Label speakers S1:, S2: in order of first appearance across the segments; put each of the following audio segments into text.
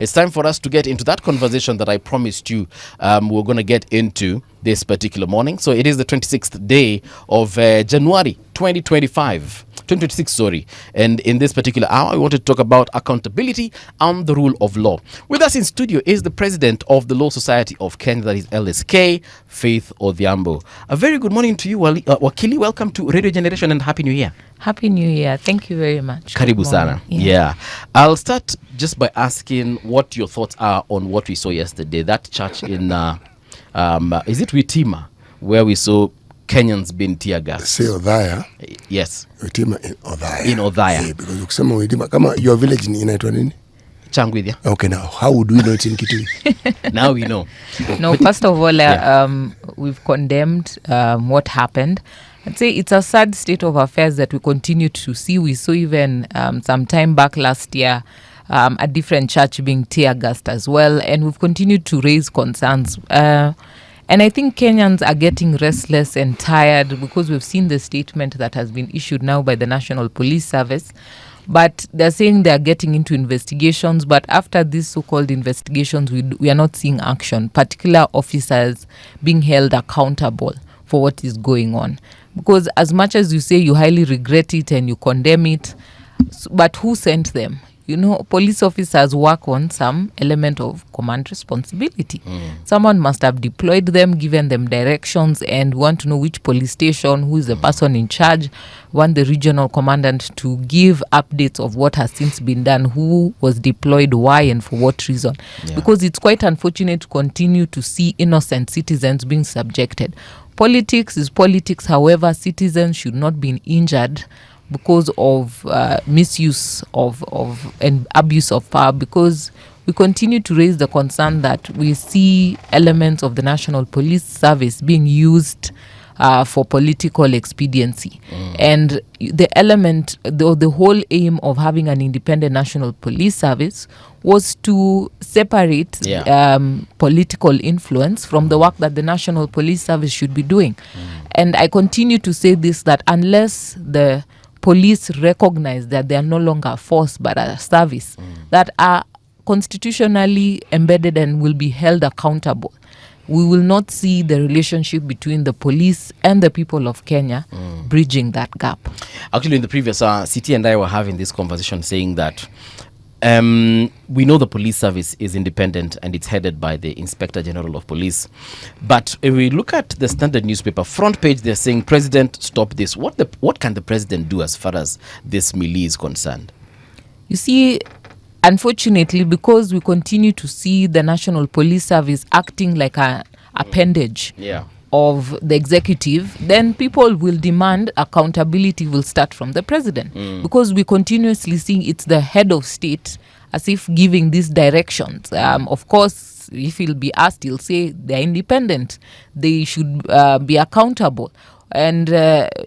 S1: It's time for us to get into that conversation that I promised you we're going to get into this particular morning. So it is the 26th day of January 2026, sorry. And in this particular hour, I want to talk about accountability and the rule of law. With us in studio is the president of the Law Society of Kenya, that is LSK, Faith Odhiambo. A very good morning to you, Wakili. Welcome to Radio Generation and Happy New Year.
S2: Happy New Year. Thank you very much.
S1: Karibu sana. Yeah. I'll start just by asking what your thoughts are on what we saw yesterday. That church in, is it Witima, where we saw Kenyans being tear gassed?
S3: Say Odhaya.
S1: Yes.
S3: Witima in Odhaya.
S1: In Odhaya.
S3: Yeah, because ukisema Witima, kama your village inaitwa nini?
S1: Changwidya.
S3: Okay, now how would we know it's in Kitui?
S1: Now we know.
S2: No, first of all, we've condemned what happened. I'd say it's a sad state of affairs that we continue to see. We saw even some time back last year a different church being tear gassed as well, and we've continued to raise concerns. And I think Kenyans are getting restless and tired because we've seen the statement that has been issued now by the National Police Service. But they're saying they're getting into investigations. But after these so-called investigations, we are not seeing action, particular officers being held accountable for what is going on. Because as much as you say you highly regret it and you condemn it, but who sent them? You know, police officers work on some element of command responsibility. Someone must have deployed them, given them directions, and want to know which police station, who is the person in charge, want the regional commandant to give updates of what has since been done, who was deployed, why, and for what reason. Yeah. Because it's quite unfortunate to continue to see innocent citizens being subjected. Politics is politics. However, citizens should not be injured because of misuse of and abuse of power, because we continue to raise the concern that we see elements of the National Police Service being used for political expediency. And the element, the whole aim of having an independent National Police Service was to separate political influence from the work that the National Police Service should be doing. And I continue to say this, that unless the police recognize that they are no longer a force but a service that are constitutionally embedded and will be held accountable, we will not see the relationship between the police and the people of Kenya bridging that gap. Actually,
S1: in the previous City and I were having this conversation saying that we know the police service is independent and it's headed by the Inspector General of Police. But if we look at the Standard newspaper front page, they're saying, President, stop this. What can the president do as far as this melee is concerned?
S2: You see, unfortunately, because we continue to see the National Police Service acting like an appendage of the executive, then people will demand accountability will start from the president. Because we continuously see it's the head of state as if giving these directions. Of course, if he'll be asked, he'll say they're independent. They should be accountable. And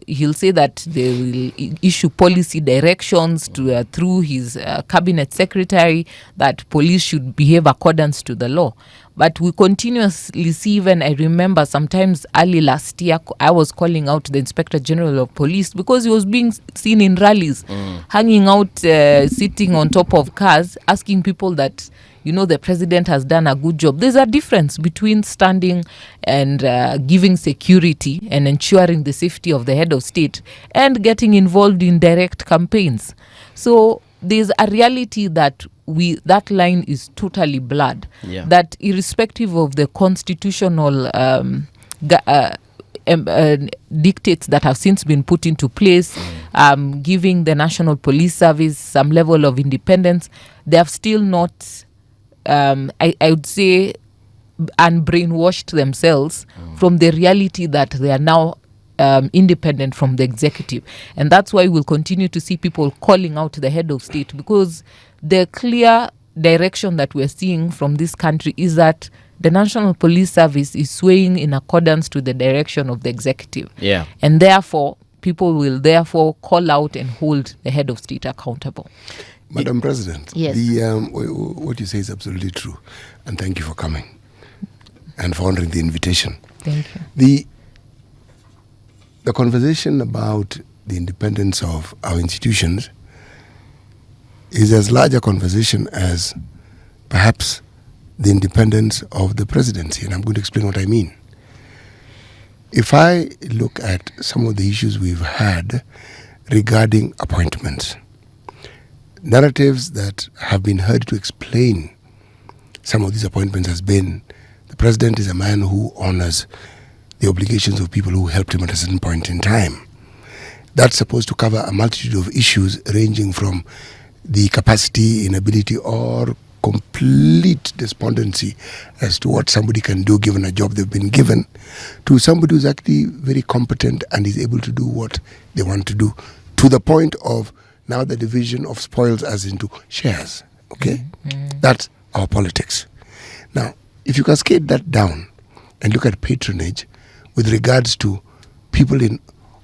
S2: he'll say that they will issue policy directions to through his cabinet secretary that police should behave accordance to the law. But we continuously see, even I remember sometimes early last year, I was calling out the Inspector General of Police because he was being seen in rallies, hanging out, sitting on top of cars, asking people that, you know, the president has done a good job. There's a difference between standing and giving security and ensuring the safety of the head of state and getting involved in direct campaigns. So there's a reality that that line is totally blurred. That irrespective of the constitutional dictates that have since been put into place, giving the National Police Service some level of independence, they have still not, I would say, unbrainwashed themselves from the reality that they are now independent from the executive. And that's why we'll continue to see people calling out the head of state, because the clear direction that we're seeing from this country is that the National Police Service is swaying in accordance to the direction of the executive. And therefore, people will therefore call out and hold the head of state accountable.
S3: Madam President,
S2: yes.
S3: What you say is absolutely true. And thank you for coming and for honoring the invitation.
S2: Thank you.
S3: The conversation about the independence of our institutions is as large a conversation as perhaps the independence of the presidency, and I'm going to explain what I mean. If I look at some of the issues we've had regarding appointments, narratives that have been heard to explain some of these appointments has been the president is a man who honors the obligations of people who helped him at a certain point in time. That's supposed to cover a multitude of issues ranging from the capacity, inability, or complete despondency as to what somebody can do given a job they've been given, to somebody who's actually very competent and is able to do what they want to do, to the point of now the division of spoils as into shares. Okay? That's our politics. Now, if you cascade that down and look at patronage with regards to people in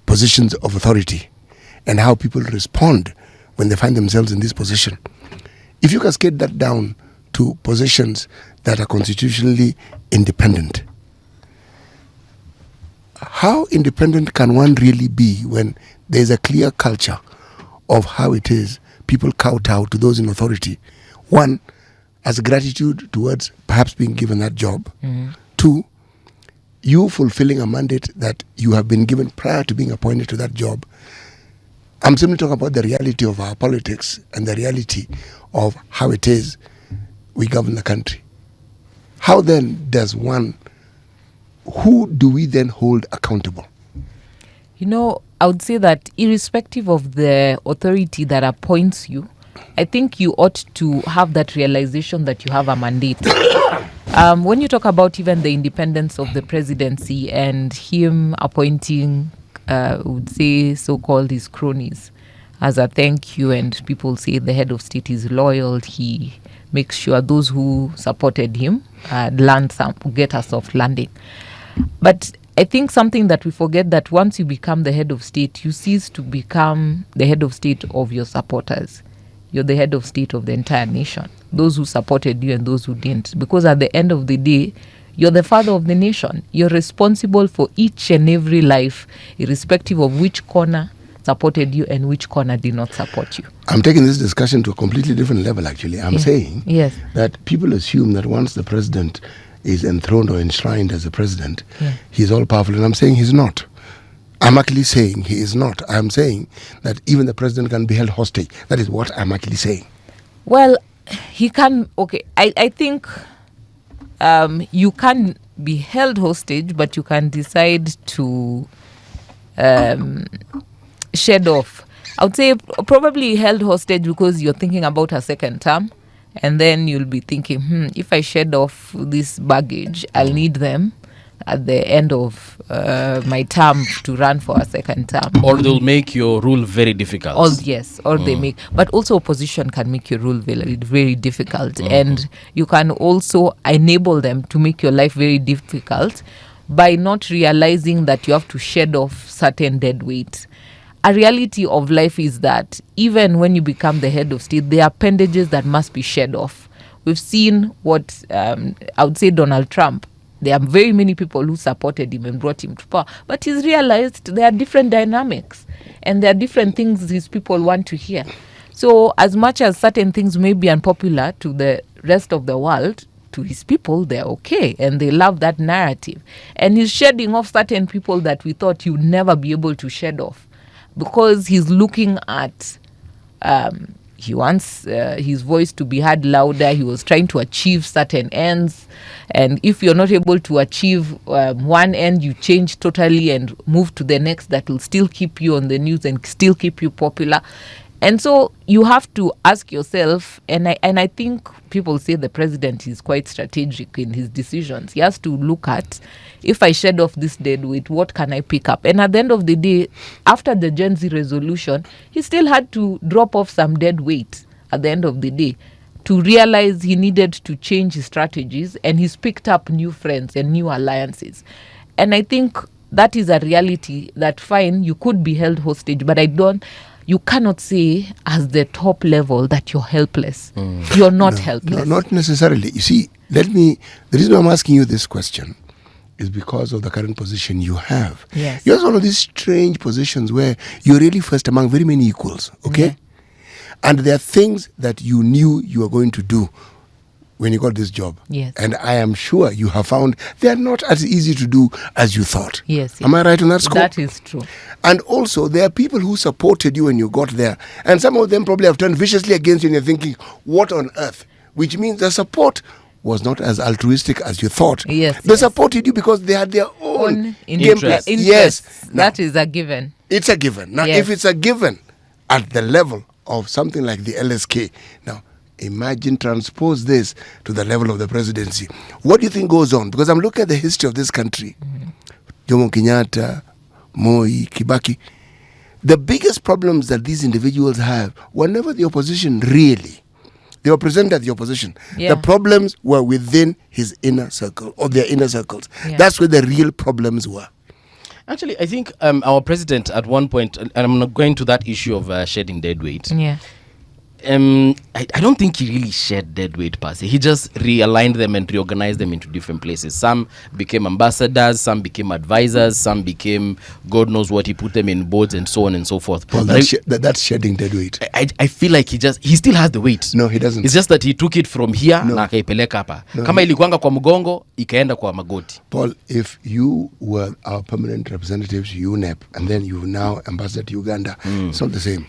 S3: positions of authority and how people respond when they find themselves in this position, if you cascade that down to positions that are constitutionally independent, how independent can one really be when there's a clear culture of how it is people kowtow to those in authority? One, as gratitude towards perhaps being given that job. Two, you fulfilling a mandate that you have been given prior to being appointed to that job. I'm simply talking about the reality of our politics and the reality of how it is we govern the country. How then does one, who do we then hold accountable?
S2: You know, I would say that irrespective of the authority that appoints you, I think you ought to have that realization that you have a mandate. When you talk about even the independence of the presidency and him appointing, would say, so-called his cronies as a thank you, and people say the head of state is loyal, he makes sure those who supported him land some, get a soft landing. But I think something that we forget, that once you become the head of state, you cease to become the head of state of your supporters. You're the head of state of the entire nation, those who supported you and those who didn't. Because at the end of the day, you're the father of the nation. You're responsible for each and every life, irrespective of which corner supported you and which corner did not support you.
S3: I'm taking this discussion to a completely different level, actually. I'm saying that people assume that once the president is enthroned or enshrined as a president, he's all powerful. And I'm saying he's not. I'm actually saying he is not. I'm saying that even the president can be held hostage. That is what I'm actually saying.
S2: Well, he can, okay. I think you can be held hostage, but you can decide to shed off. I would say probably held hostage because you're thinking about a second term, and then you'll be thinking, if I shed off this baggage, I'll need them at the end of my term to run for a second term.
S1: Or they'll make your rule very difficult.
S2: They make. But also opposition can make your rule very, very difficult. And you can also enable them to make your life very difficult by not realizing that you have to shed off certain dead weight. A reality of life is that even when you become the head of state, there are appendages that must be shed off. We've seen what I would say Donald Trump. There are very many people who supported him and brought him to power. But he's realized there are different dynamics and there are different things his people want to hear. So as much as certain things may be unpopular to the rest of the world, to his people, they're okay and they love that narrative. And he's shedding off certain people that we thought he would never be able to shed off because he's looking at... he wants his voice to be heard louder. He was trying to achieve certain ends. And if you're not able to achieve one end, you change totally and move to the next that will still keep you on the news and still keep you popular. And so you have to ask yourself, and I think people say the president is quite strategic in his decisions. He has to look at, if I shed off this dead weight, what can I pick up? And at the end of the day, after the Gen Z resolution, he still had to drop off some dead weight at the end of the day to realize he needed to change his strategies, and he's picked up new friends and new alliances. And I think that is a reality that, fine, you could be held hostage, but you cannot say as the top level that you're helpless. You're not helpless.
S3: No, not necessarily. You see, the reason I'm asking you this question is because of the current position you have.
S2: Yes.
S3: You have one of these strange positions where you're really first among very many equals, okay? Yeah. And there are things that you knew you were going to do when you got this job.
S2: Yes.
S3: And I am sure you have found they are not as easy to do as you thought.
S2: Yes.
S3: Am I right on that score?
S2: That is true.
S3: And also, there are people who supported you when you got there. And some of them probably have turned viciously against you and you're thinking, what on earth? Which means the support was not as altruistic as you thought.
S2: Yes.
S3: They supported you because they had their own
S2: interest.
S3: Yes.
S2: That is a given.
S3: It's a given. Now,
S2: Yes.
S3: if it's a given at the level of something like the LSK, now, imagine transpose this to the level of the presidency. What do you think goes on? Because I'm looking at the history of this country. Jomo Kenyatta, Moi, Kibaki. The biggest problems that these individuals have were never the opposition, really. They were presented as the opposition.
S2: Yeah.
S3: The problems were within his inner circle or their inner circles.
S2: Yeah.
S3: That's where the real problems were.
S1: Actually, I think our president at one point, and I'm not going to that issue of shedding dead weight.
S2: Yeah.
S1: I don't think he really shed dead weight per se. He just realigned them and reorganized them into different places. Some became ambassadors, some became advisors, some became God knows what. He put them in boards and so on and so forth.
S3: Well, that's shedding dead weight.
S1: I feel like he still has the weight.
S3: No, he doesn't.
S1: It's just that he took it from here
S3: No.
S1: na akaipeleka hapa.
S3: No,
S1: Kama ilikuanga kwa mgongo, ikaenda kwa magoti.
S3: Paul, if you were our permanent representatives, UNEP, and then you now ambassador to Uganda, it's not the same.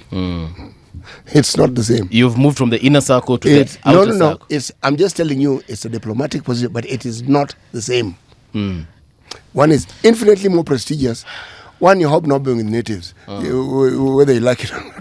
S3: It's not the same.
S1: You've moved from the inner circle to the outer circle.
S3: I'm just telling you, it's a diplomatic position, but it is not the same. One is infinitely more prestigious. One, you're hobnobbing with natives, whether you like it or
S2: not.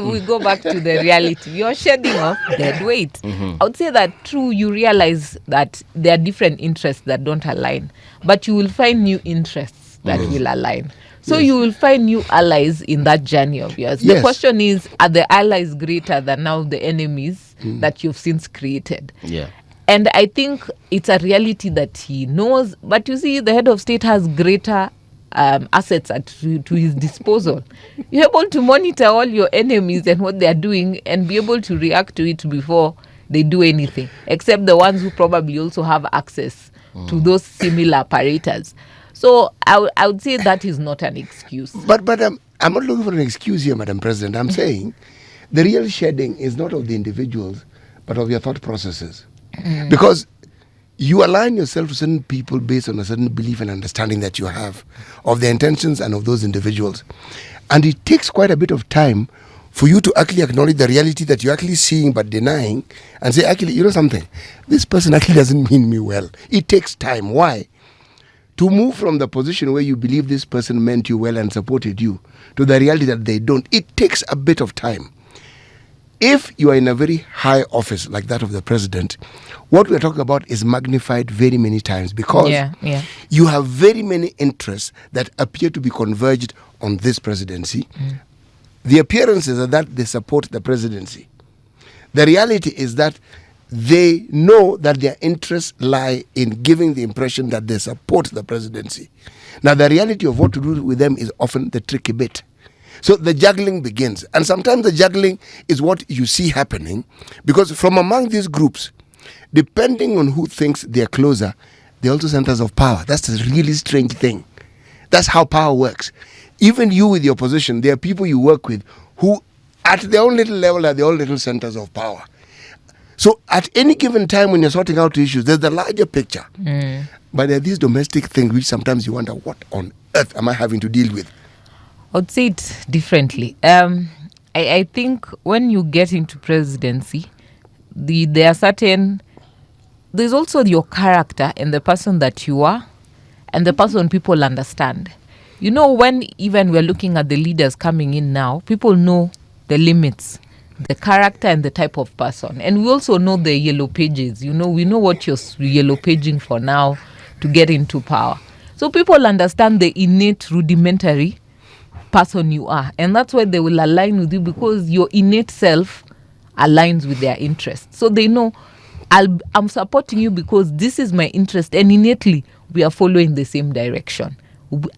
S2: We go back to the reality. You're shedding off dead weight. I would say that true, you realize that there are different interests that don't align, but you will find new interests that will align. So you will find new allies in that journey of yours. The question is, are the allies greater than now the enemies that you've since created?
S1: Yeah.
S2: And I think it's a reality that he knows. But you see, the head of state has greater assets to his disposal. You're able to monitor all your enemies and what they're doing and be able to react to it before they do anything, except the ones who probably also have access to those similar apparatus. So I would say that is not an excuse.
S3: But I'm not looking for an excuse here, Madam President. I'm saying the real shedding is not of the individuals, but of your thought processes. Because you align yourself to certain people based on a certain belief and understanding that you have of their intentions and of those individuals. And it takes quite a bit of time for you to actually acknowledge the reality that you're actually seeing but denying and say, actually, you know something, this person actually doesn't mean me well. It takes time. Why? To move from the position where you believe this person meant you well and supported you to the reality that they don't, it takes a bit of time. If you are in a very high office like that of the president, what we're talking about is magnified very many times because you have very many interests that appear to be converged on this presidency. The appearances are that they support the presidency. The reality is that they know that their interests lie in giving the impression that they support the presidency. Now, the reality of what to do with them is often the tricky bit. So the juggling begins. And sometimes the juggling is what you see happening because from among these groups, depending on who thinks they're closer, they're also centers of power. That's a really strange thing. That's how power works. Even you with your opposition, there are people you work with who at their own little level are their own little centers of power. So at any given time when you're sorting out issues, there's the larger picture. But there are these domestic things which sometimes you wonder, what on earth am I having to deal with?
S2: I would say it differently. I think when you get into presidency, there's also your character and the person that you are and the person people understand. You know, when even we're looking at the leaders coming in now, people know the limits, the character and the type of person. And we also know the yellow pages. You know, we know what you're yellow paging for now to get into power. So people understand the innate rudimentary person you are. And that's why they will align with you because your innate self aligns with their interests. So they know I'm supporting you because this is my interest and innately we are following the same direction.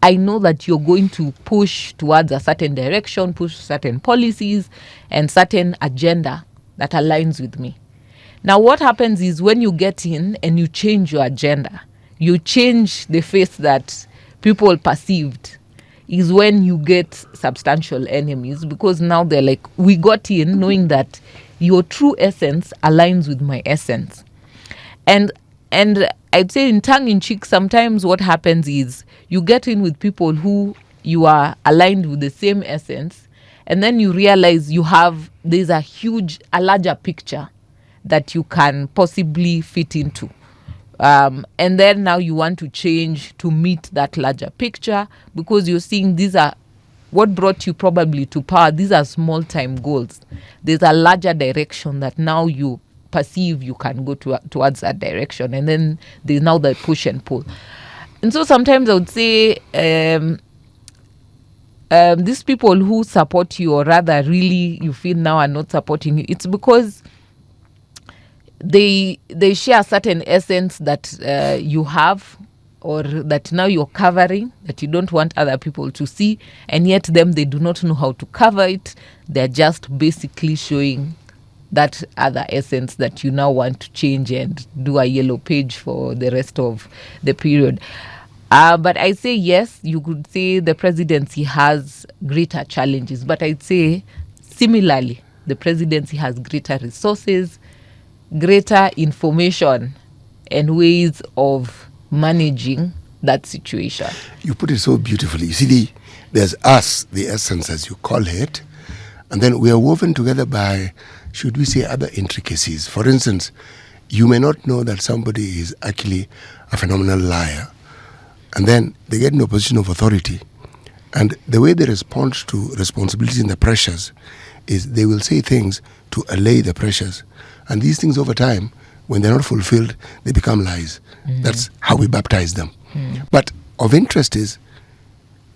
S2: I know that you're going to push towards a certain direction, push certain policies and certain agenda that aligns with me. Now, what happens is when you get in and you change your agenda, you change the face that people perceived. is when you get substantial enemies, because now they're like, we got in knowing that your true essence aligns with my essence. And I'd say in tongue-in-cheek, sometimes what happens is you get in with people who you are aligned with the same essence, and then you realize there's a larger picture that you can possibly fit into. And then now you want to change to meet that larger picture, because you're seeing these are what brought you probably to power. These are small time goals. There's a larger direction that now you perceive you can go towards that direction. And then there's now the push and pull. And so sometimes I would say these people who support you, or rather really you feel now are not supporting you, it's because they share a certain essence that you have, or that now you're covering, that you don't want other people to see, and yet them, they do not know how to cover it. They're just basically showing that other essence that you now want to change and do a yellow page for the rest of the period. But I say yes, you could say the presidency has greater challenges, but I'd say similarly, the presidency has greater resources, greater information, and ways of managing that situation.
S3: You put it so beautifully. You see, there's us, the essence as you call it, and then we are woven together by, should we say, other intricacies. For instance, you may not know that somebody is actually a phenomenal liar, and then they get in a position of authority, and the way they respond to responsibilities and the pressures is they will say things to allay the pressures. And these things over time, when they're not fulfilled, they become lies. That's how we baptize them. But of interest is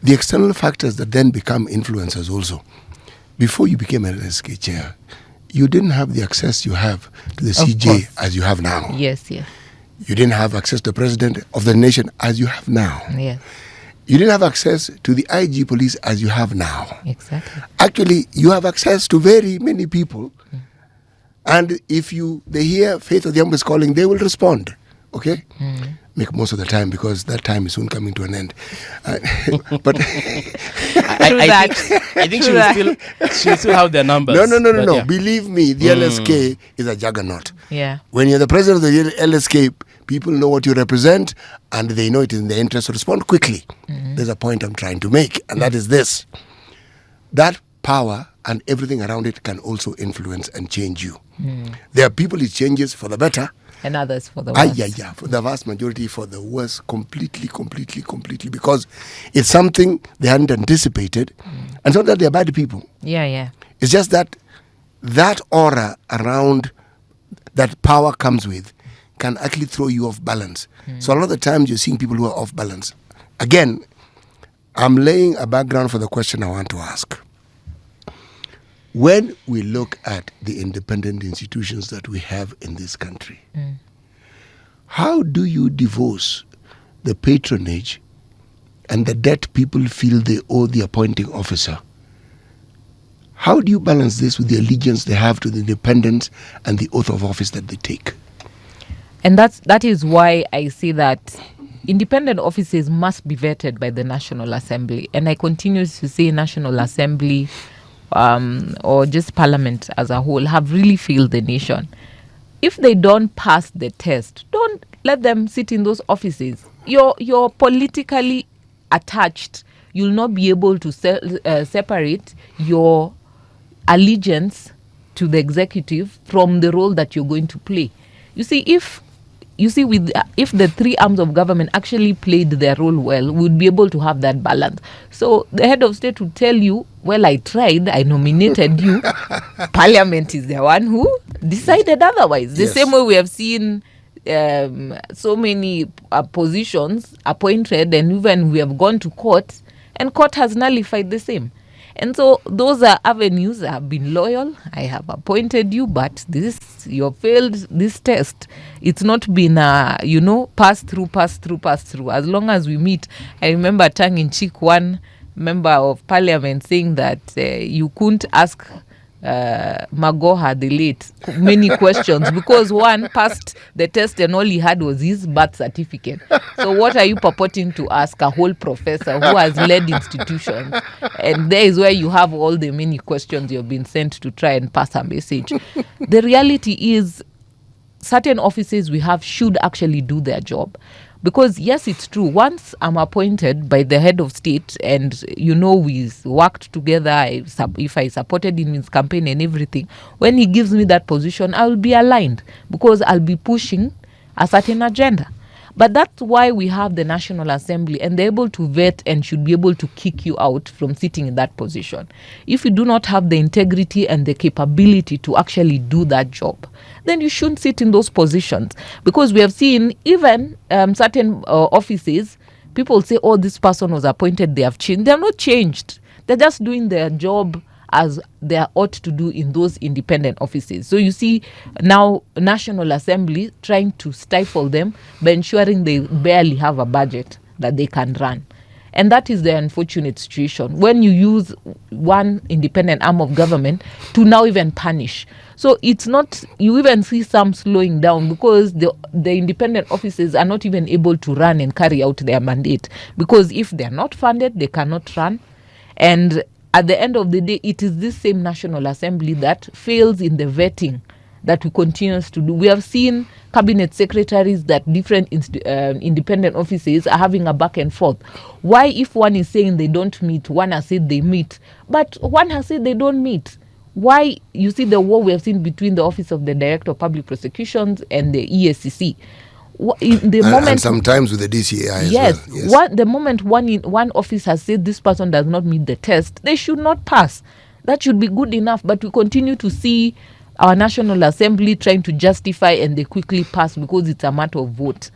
S3: the external factors that then become influencers also. Before you became an LSK chair, you didn't have the access you have to the CJ as you have now.
S2: Yes, yes.
S3: You didn't have access to the president of the nation as you have now.
S2: Yes.
S3: You didn't have access to the IG police as you have now.
S2: Exactly.
S3: Actually, you have access to very many people. And if they hear Faith Odhiambo is calling, they will respond. Okay? Make most of the time, because that time is soon coming to an end. But
S1: I think she'll still have their numbers.
S3: No. Yeah. Believe me, the LSK is a juggernaut.
S2: Yeah.
S3: When you're the president of the LSK, people know what you represent, and they know it is in their interest to respond quickly. There's a point I'm trying to make, and that is this. That power and everything around it can also influence and change you. There are people it changes for the better,
S2: and others for the worse.
S3: For the vast majority for the worse, completely, because it's something they hadn't anticipated. And so that they're bad people.
S2: Yeah.
S3: It's just that aura around that power comes with can actually throw you off balance. So a lot of the times you're seeing people who are off balance. Again, I'm laying a background for the question I want to ask. When we look at the independent institutions that we have in this country, how do you divorce the patronage and the debt people feel they owe the appointing officer? How do you balance this with the allegiance they have to the independence and the oath of office that they take?
S2: And that is why I say that independent offices must be vetted by the National Assembly. And I continue to say National Assembly or just Parliament as a whole have really failed the nation. If they don't pass the test, don't let them sit in those offices. You're politically attached. You'll not be able to separate your allegiance to the executive from the role that you're going to play. If the three arms of government actually played their role well, we would be able to have that balance. So the head of state would tell you, well, I tried, I nominated you. Parliament is the one who decided otherwise. The same way we have seen so many positions appointed, and even we have gone to court, and court has nullified the same. And so those are avenues. I have been loyal. I have appointed you, but you have failed this test. It's not been pass through. As long as we meet. I remember tongue in cheek one member of parliament saying that you couldn't ask Magoha, the late, many questions because one passed the test and all he had was his birth certificate. So what are you purporting to ask a whole professor who has led institutions? And there is where you have all the many questions you've been sent to try and pass a message. The reality is certain offices we have should actually do their job. Because yes, it's true. Once I'm appointed by the head of state and, we worked together, if I supported him in his campaign and everything, when he gives me that position, I will be aligned because I'll be pushing a certain agenda. But that's why we have the National Assembly, and they're able to vet and should be able to kick you out from sitting in that position. If you do not have the integrity and the capability to actually do that job, then you shouldn't sit in those positions. Because we have seen even certain offices, people say, oh, this person was appointed, they have changed. They have not changed. They're just doing their job as they ought to do in those independent offices. So you see now National Assembly trying to stifle them by ensuring they barely have a budget that they can run. And that is the unfortunate situation when you use one independent arm of government to now even punish. So it's not, you even see some slowing down because the independent offices are not even able to run and carry out their mandate. Because if they're not funded, they cannot run. And at the end of the day, it is this same National Assembly that fails in the vetting that we continue to do. We have seen cabinet secretaries that different independent offices are having a back and forth. Why, if one is saying they don't meet, one has said they meet, but one has said they don't meet? Why? You see the war we have seen between the Office of the Director of Public Prosecutions and the ESCC.
S3: And sometimes with the DCI as well. Yes.
S2: The moment one office has said this person does not meet the test, they should not pass. That should be good enough. But we continue to see our National Assembly trying to justify, and they quickly pass because it's a matter of vote.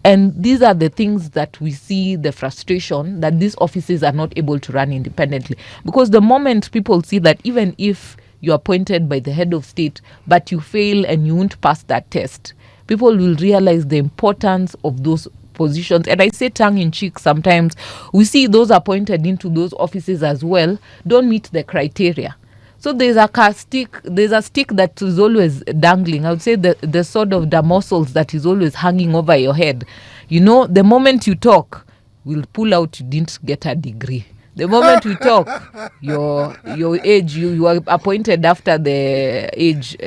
S2: And these are the things that we see, the frustration that these offices are not able to run independently. Because the moment people see that even if you're appointed by the head of state, but you fail and you won't pass that test, people will realize the importance of those positions. And I say tongue-in-cheek sometimes, we see those appointed into those offices as well don't meet the criteria. So there's a stick that is always dangling. I would say the sword of Damocles that is always hanging over your head. The moment you talk, we'll pull out you didn't get a degree. The moment we talk, your age, you are appointed after the age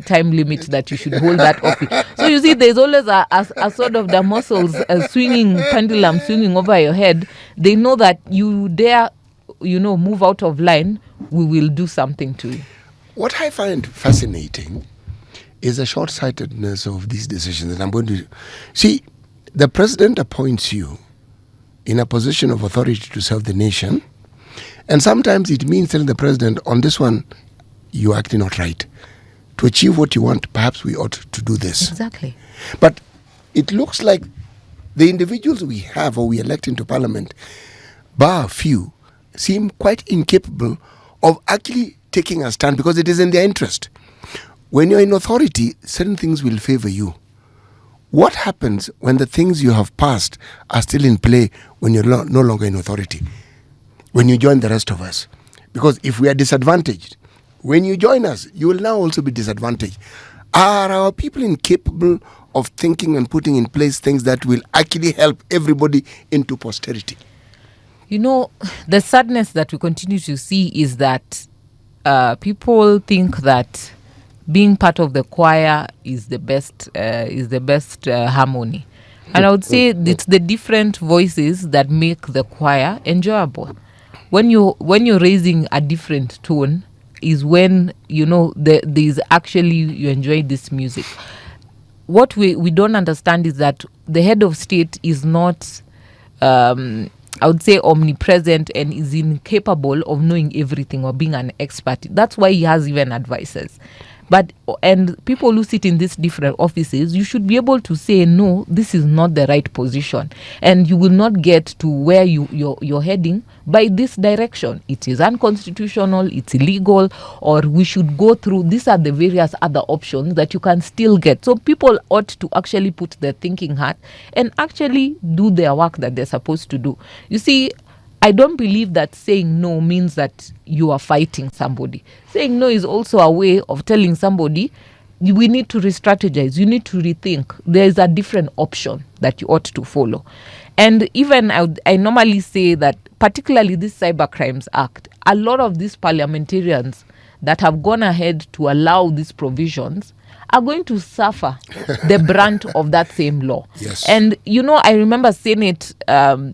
S2: time limit that you should hold that office. So you see, there's always a sort of the muscles swinging, pendulum swinging over your head. They know that you dare, move out of line, we will do something to you.
S3: What I find fascinating is the short-sightedness of these decisions. And I'm going to see, the president appoints you in a position of authority to serve the nation. And sometimes it means telling the president, on this one, you're acting not right. To achieve what you want, perhaps we ought to do this.
S2: Exactly.
S3: But it looks like the individuals we have or we elect into parliament, bar a few, seem quite incapable of actually taking a stand because it is in their interest. When you're in authority, certain things will favor you. What happens when the things you have passed are still in play when you're no longer in authority? When you join the rest of us? Because if we are disadvantaged, when you join us, you will now also be disadvantaged. Are our people incapable of thinking and putting in place things that will actually help everybody into posterity?
S2: The sadness that we continue to see is that people think that being part of the choir is the best harmony. And I would say it's the different voices that make the choir enjoyable. When you're raising a different tone is when there's actually you enjoy this music. What we don't understand is that the head of state is not I would say omnipresent and is incapable of knowing everything or being an expert. That's why he has even advisors. And people who sit in these different offices, you should be able to say, no, this is not the right position. And you will not get to where you're heading by this direction. It is unconstitutional, it's illegal, or we should go through. These are the various other options that you can still get. So people ought to actually put their thinking hat and actually do their work that they're supposed to do. You see, I don't believe that saying no means that you are fighting somebody. Saying no is also a way of telling somebody, we need to re-strategize, you need to rethink. There is a different option that you ought to follow. And even I normally say that, particularly this Cyber Crimes Act, a lot of these parliamentarians that have gone ahead to allow these provisions are going to suffer the brunt of that same law.
S3: Yes.
S2: And, I remember Senate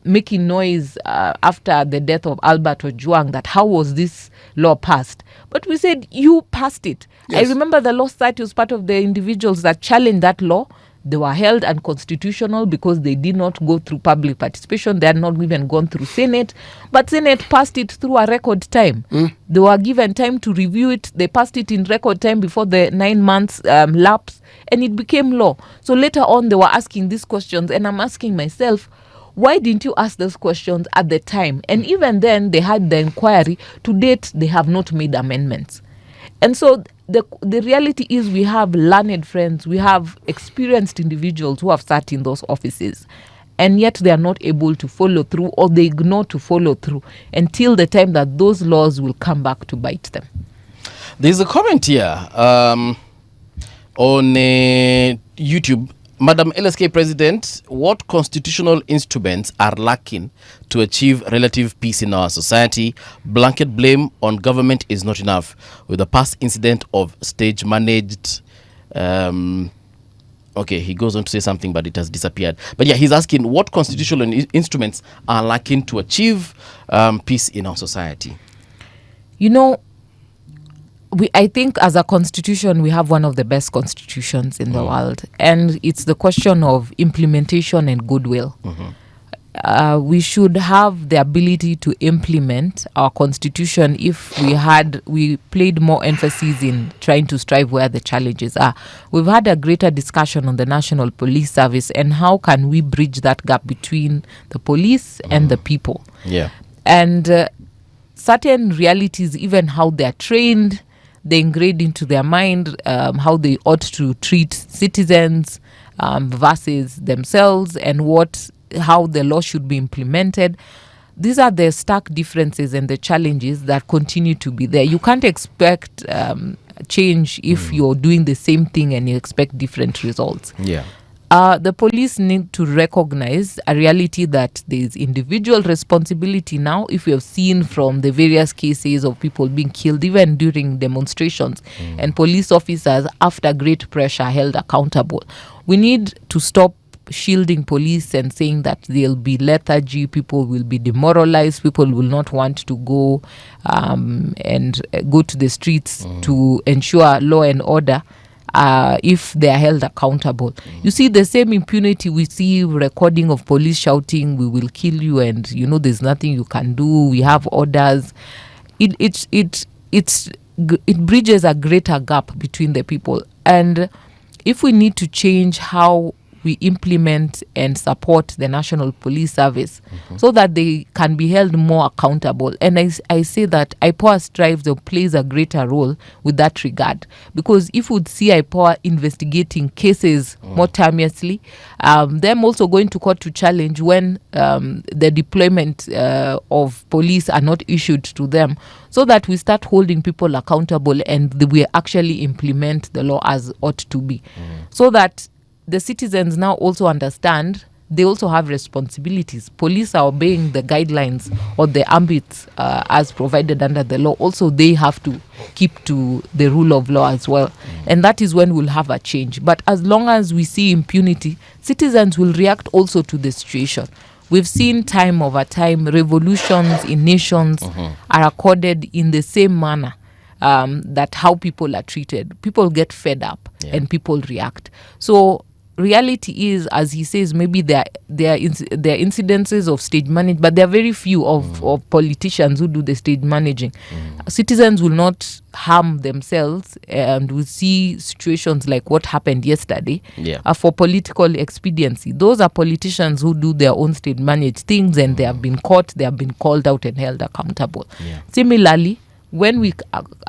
S2: making noise after the death of Albert Ojwang that how was this law passed? But we said, you passed it.
S3: Yes.
S2: I remember the Law Society was part of the individuals that challenged that law. They were held unconstitutional because they did not go through public participation. They had not even gone through Senate. But Senate passed it through a record time. They were given time to review it. They passed it in record time before the 9 months lapse, and it became law. So later on, they were asking these questions, and I'm asking myself, why didn't you ask those questions at the time? And even then, they had the inquiry. To date, they have not made amendments. And so the reality is we have learned friends, we have experienced individuals who have sat in those offices, and yet they are not able to follow through, or they ignore to follow through until the time that those laws will come back to bite them.
S1: There's a comment here on YouTube. Madam LSK President, what constitutional instruments are lacking to achieve relative peace in our society? Blanket blame on government is not enough. With the past incident of stage managed... okay, he goes on to say something, but it has disappeared. But yeah, he's asking what constitutional instruments are lacking to achieve peace in our society?
S2: I think as a constitution, we have one of the best constitutions in the world. And it's the question of implementation and goodwill. We should have the ability to implement our constitution if we played more emphasis in trying to strive where the challenges are. We've had a greater discussion on the National Police Service and how can we bridge that gap between the police and the people.
S1: Yeah.
S2: And certain realities, even how they're trained, they ingrained into their mind how they ought to treat citizens versus themselves, and how the law should be implemented. These are the stark differences and the challenges that continue to be there. You can't expect change if you're doing the same thing and you expect different results.
S1: Yeah.
S2: The police need to recognize a reality that there is individual responsibility now. If you have seen from the various cases of people being killed, even during demonstrations, and police officers, after great pressure, held accountable. We need to stop shielding police and saying that there'll be lethargy, people will be demoralized, people will not want to go and go to the streets to ensure law and order. If they are held accountable. You see the same impunity. We see recording of police shouting, we will kill you, and there's nothing you can do. We have orders. It bridges a greater gap between the people. And if we need to change how we implement and support the National Police Service so that they can be held more accountable. And I say that IPOA strives or plays a greater role with that regard. Because if we'd see IPOA investigating cases more timeously, them also going to court to challenge when the deployment of police are not issued to them, so that we start holding people accountable and we actually implement the law as ought to be. So that the citizens now also understand they also have responsibilities. Police are obeying the guidelines or the ambits as provided under the law. Also, they have to keep to the rule of law as well. And that is when we'll have a change. But as long as we see impunity, citizens will react also to the situation. We've seen time over time, revolutions in nations are accorded in the same manner. That how people are treated. People get fed up and people react. So reality is, as he says, maybe there are incidences of stage management, but there are very few of politicians who do the stage managing. Citizens will not harm themselves, and we see situations like what happened yesterday for political expediency. Those are politicians who do their own stage managed things, and they have been caught, they have been called out and held accountable. Similarly, when we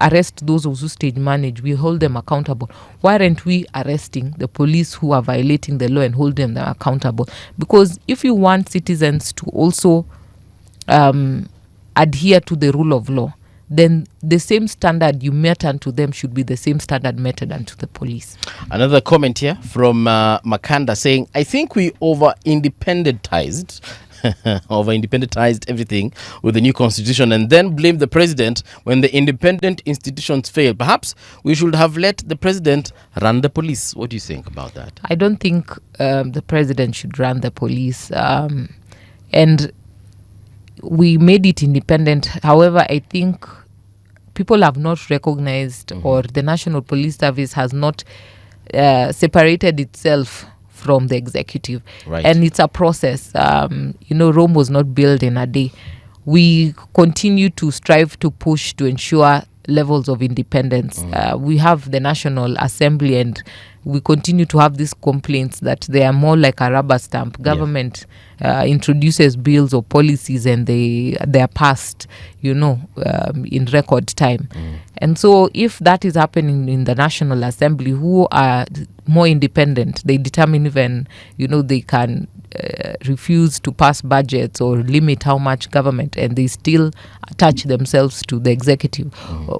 S2: arrest those who stage manage, we hold them accountable. Why aren't we arresting the police who are violating the law and holding them accountable? Because if you want citizens to also adhere to the rule of law, then the same standard you met unto them should be the same standard meted unto the police.
S1: Another comment here from Makanda saying, I think we over-independentized everything with the new constitution and then blame the president when the independent institutions fail. Perhaps we should have let the president run the police. What do you think about that?
S2: I don't think the president should run the police. And we made it independent. However, I think people have not recognized or the National Police Service has not separated itself from the executive.
S1: Right.
S2: And it's a process. Rome was not built in a day. We continue to strive to push to ensure levels of independence. We have the National Assembly and we continue to have these complaints that they are more like a rubber stamp. Government introduces bills or policies and they are passed, in record time. And so if that is happening in the National Assembly, who are more independent, they determine even, they can refuse to pass budgets or limit how much government, and they still attach themselves to the executive.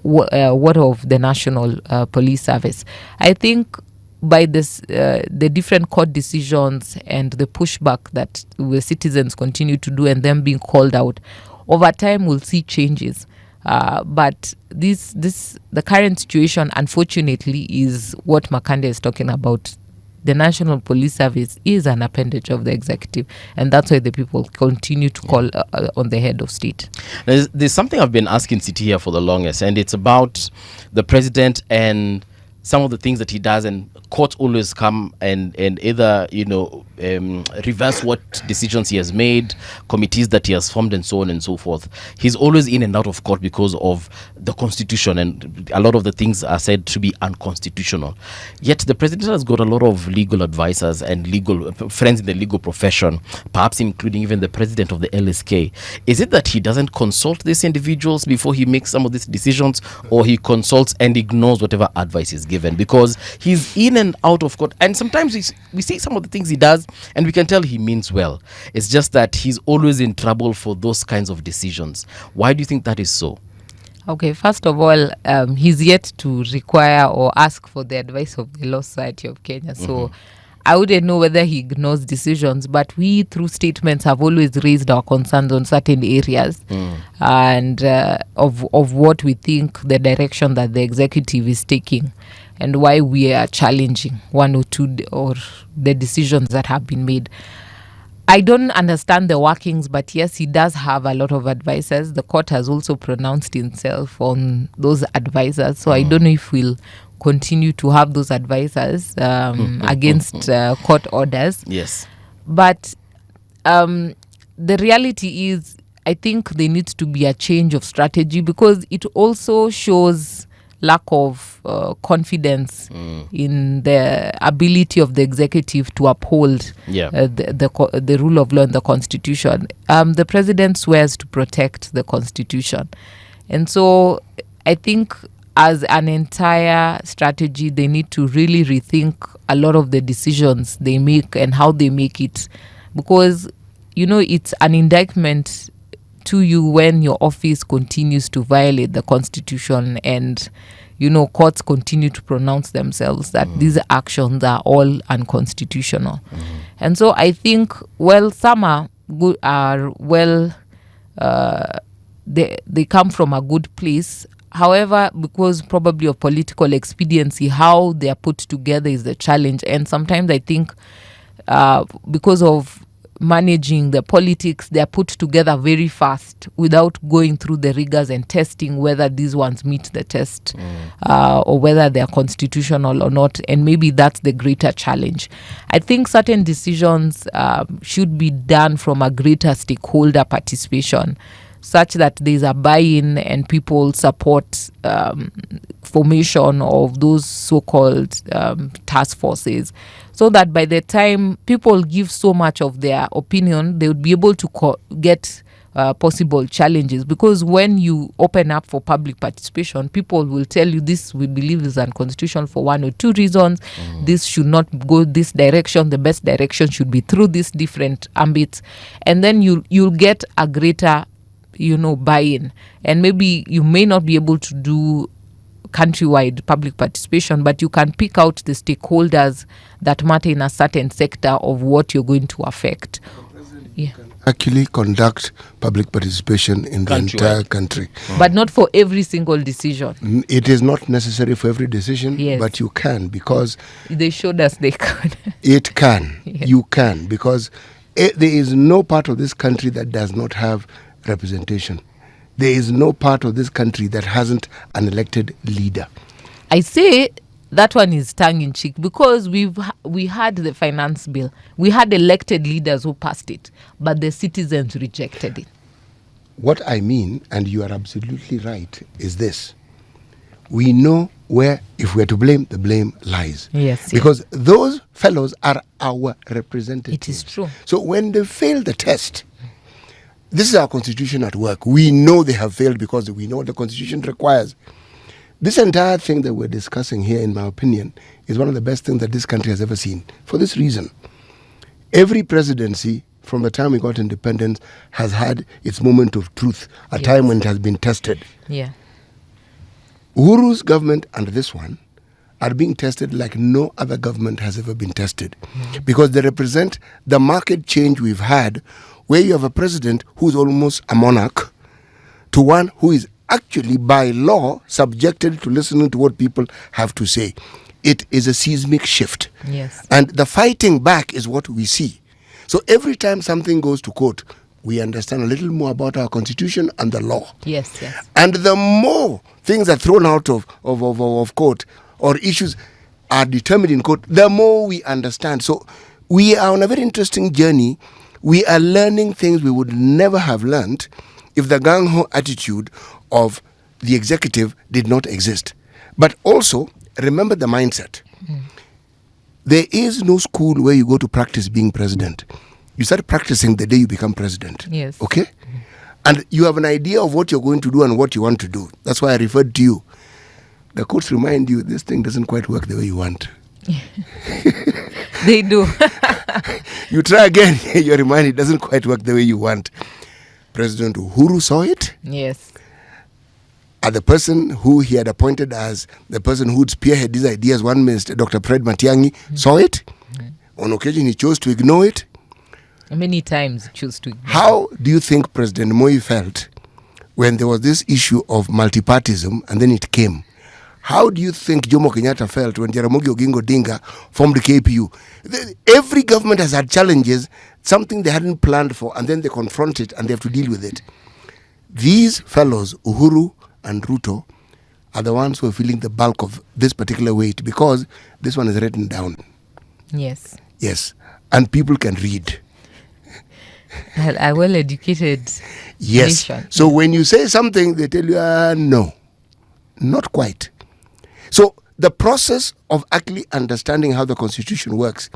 S2: What of the National Police Service? I think by this, the different court decisions and the pushback that the citizens continue to do and them being called out, over time we'll see changes. But the current situation, unfortunately, is what Makande is talking about. The National Police Service is an appendage of the executive, and that's why the people continue to call on the head of state.
S1: There's something I've been asking City here for the longest, and it's about the president and some of the things that he does, and courts always come and either reverse what decisions he has made, committees that he has formed, and so on and so forth. He's always in and out of court because of the constitution, and a lot of the things are said to be unconstitutional. Yet the president has got a lot of legal advisors and legal friends in the legal profession, perhaps including even the president of the LSK. Is it that he doesn't consult these individuals before he makes some of these decisions, or he consults and ignores whatever advice is given? Because he's in and out of court, and sometimes we see some of the things he does and we can tell he means well. It's just that he's always in trouble for those kinds of decisions. Why do you think that is so?
S2: Okay, first of all, he's yet to require or ask for the advice of the Law Society of Kenya. So I wouldn't know whether he ignores decisions, but we, through statements, have always raised our concerns on certain areas and of what we think the direction that the executive is taking and why we are challenging one or two or the decisions that have been made. I don't understand the workings, but yes, he does have a lot of advisors. The court has also pronounced itself on those advisors. So I don't know if we'll continue to have those advisors against court orders.
S1: Yes.
S2: But the reality is, I think there needs to be a change of strategy, because it also shows lack of confidence in the ability of the executive to uphold the rule of law and the constitution. The president swears to protect the constitution. And so I think as an entire strategy, they need to really rethink a lot of the decisions they make and how they make it. Because, it's an indictment to you when your office continues to violate the constitution and courts continue to pronounce themselves that these actions are all unconstitutional. And so I think, some are good, they come from a good place. However, because probably of political expediency, how they are put together is the challenge. And sometimes I think because of managing the politics, they are put together very fast without going through the rigors and testing whether these ones meet the test or whether they are constitutional or not. And maybe that's the greater challenge. I think certain decisions should be done from a greater stakeholder participation, such that there's a buy-in and people support formation of those so-called task forces, so that by the time people give so much of their opinion, they would be able to get possible challenges. Because when you open up for public participation, people will tell you this we believe is unconstitutional for one or two reasons. This should not go this direction. The best direction should be through these different ambits. And then you'll get a greater buy-in, and maybe you may not be able to do countrywide public participation, but you can pick out the stakeholders that matter in a certain sector of what you're going to affect. Yeah.
S3: Actually conduct public participation in the entire country.
S2: But not for every single decision.
S3: It is not necessary for every decision,
S2: yes.
S3: but you can, because
S2: they showed us they could.
S3: It can.
S2: Yes.
S3: You can, because there is no part of this country that does not have representation. There is no part of this country that hasn't an elected leader.
S2: I say that one is tongue-in-cheek because we had the finance bill. We had elected leaders who passed it, but the citizens rejected it.
S3: What I mean, and you are absolutely right, is this. We know where, if we're to blame, the blame lies.
S2: Yes.
S3: Because those fellows are our representatives.
S2: It is true.
S3: So when they fail the test, this is our constitution at work. We know they have failed because we know what the constitution requires. This entire thing that we're discussing here, in my opinion, is one of the best things that this country has ever seen. For this reason, every presidency from the time we got independence has had its moment of truth, a time when it has been tested.
S2: Yeah.
S3: Uhuru's government and this one are being tested like no other government has ever been tested, because they represent the market change we've had, where you have a president who's almost a monarch to one who is actually by law subjected to listening to what people have to say. It is a seismic shift.
S2: Yes.
S3: And the fighting back is what we see. So every time something goes to court, we understand a little more about our constitution and the law.
S2: Yes, yes.
S3: And the more things are thrown out of court, or issues are determined in court, the more we understand. So we are on a very interesting journey. We are learning things we would never have learned if the gung-ho attitude of the executive did not exist. But also, remember the mindset. There is no school where you go to practice being president. You start practicing the day you become president.
S2: Yes.
S3: Okay? And you have an idea of what you're going to do and what you want to do. That's why I referred to you. The courts remind you this thing doesn't quite work the way you want.
S2: They do.
S3: You try again, you're reminded it doesn't quite work the way you want. President Uhuru saw it.
S2: Yes.
S3: And the person who he had appointed as the person who would spearhead these ideas, one minister, Dr. Fred Matiang'i, saw it. On occasion, he chose to ignore it.
S2: Many times choose to ignore.
S3: How do you think President Moi felt when there was this issue of multipartyism and then it came? How do you think Jomo Kenyatta felt when Jaramogi Oginga Odinga formed the KPU? Every government has had challenges, something they hadn't planned for, and then they confront it and they have to deal with it. These fellows, Uhuru and Ruto, are the ones who are feeling the bulk of this particular weight, because this one is written down.
S2: Yes.
S3: Yes. And people can read.
S2: A well-educated
S3: Yes.
S2: nation.
S3: So when you say something, they tell you, no, not quite. So the process of actually understanding how the Constitution works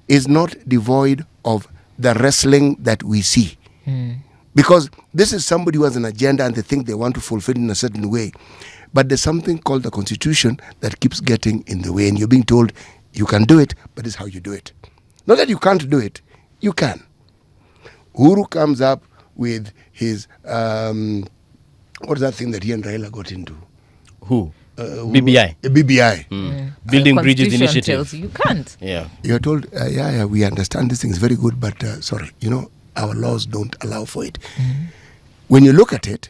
S3: is not devoid of the wrestling that we see. Because this is somebody who has an agenda and they think they want to fulfill in a certain way. But there's something called the Constitution that keeps getting in the way. And you're being told you can do it, but this is how you do it. Not that you can't do it. You can. Uhuru comes up with his, what is that thing that he and Raila got into?
S1: Who? BBI.
S3: BBI.
S1: Building Bridges
S2: Constitution
S1: Initiative.
S2: tells you can't.
S1: Yeah.
S3: You're told, we understand this thing is very good, but sorry, our laws don't allow for it. When you look at it,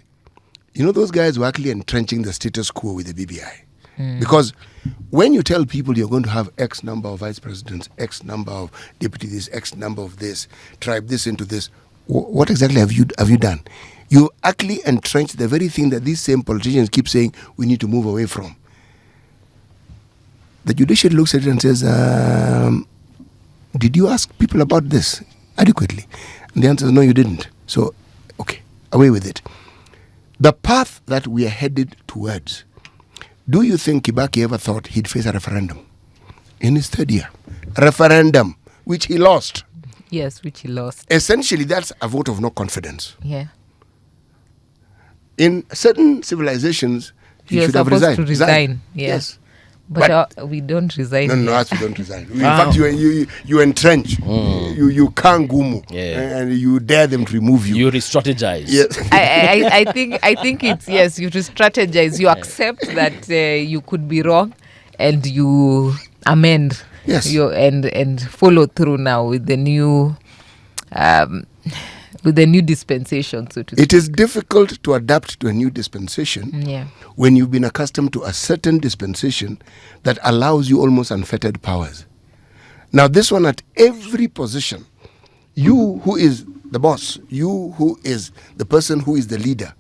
S3: those guys were actually entrenching the status quo with the BBI. Because when you tell people you're going to have X number of vice presidents, X number of deputies, X number of this, tribe this into this, what exactly have you done? You actually entrench the very thing that these same politicians keep saying we need to move away from. The judiciary looks at it and says, did you ask people about this adequately? And the answer is no, you didn't. So, okay, away with it. The path that we are headed towards, do you think Kibaki ever thought he'd face a referendum? In his third year. A referendum, which he lost.
S2: Yes, which he lost.
S3: Essentially, that's a vote of no confidence.
S2: Yeah.
S3: In certain civilizations, he
S2: You're
S3: should have
S2: supposed
S3: resigned.
S2: to resign. Yeah.
S3: Yes.
S2: But we don't resign.
S3: No,
S2: here.
S3: us we don't resign. In fact, you entrench. You can't gumu, and you dare them to remove you.
S1: You re-strategize.
S3: Yes.
S2: I think it's yes. You just strategize. You accept that you could be wrong, and you amend.
S3: Yes.
S2: And follow through now with the new dispensation. So to
S3: It is difficult to adapt to a new dispensation when you've been accustomed to a certain dispensation that allows you almost unfettered powers. Now, this one at every position, you who is the boss, you who is the person who is the leader,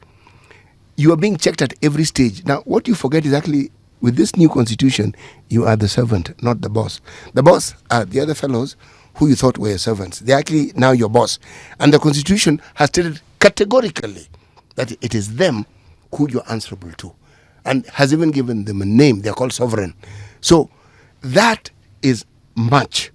S3: you are being checked at every stage. Now, what you forget is actually, with this new constitution, you are the servant, not the boss. The boss are the other fellows who you thought were your servants. They're actually now your boss. And the constitution has stated categorically that it is them who you're answerable to, and has even given them a name. They're called sovereign. So that is much.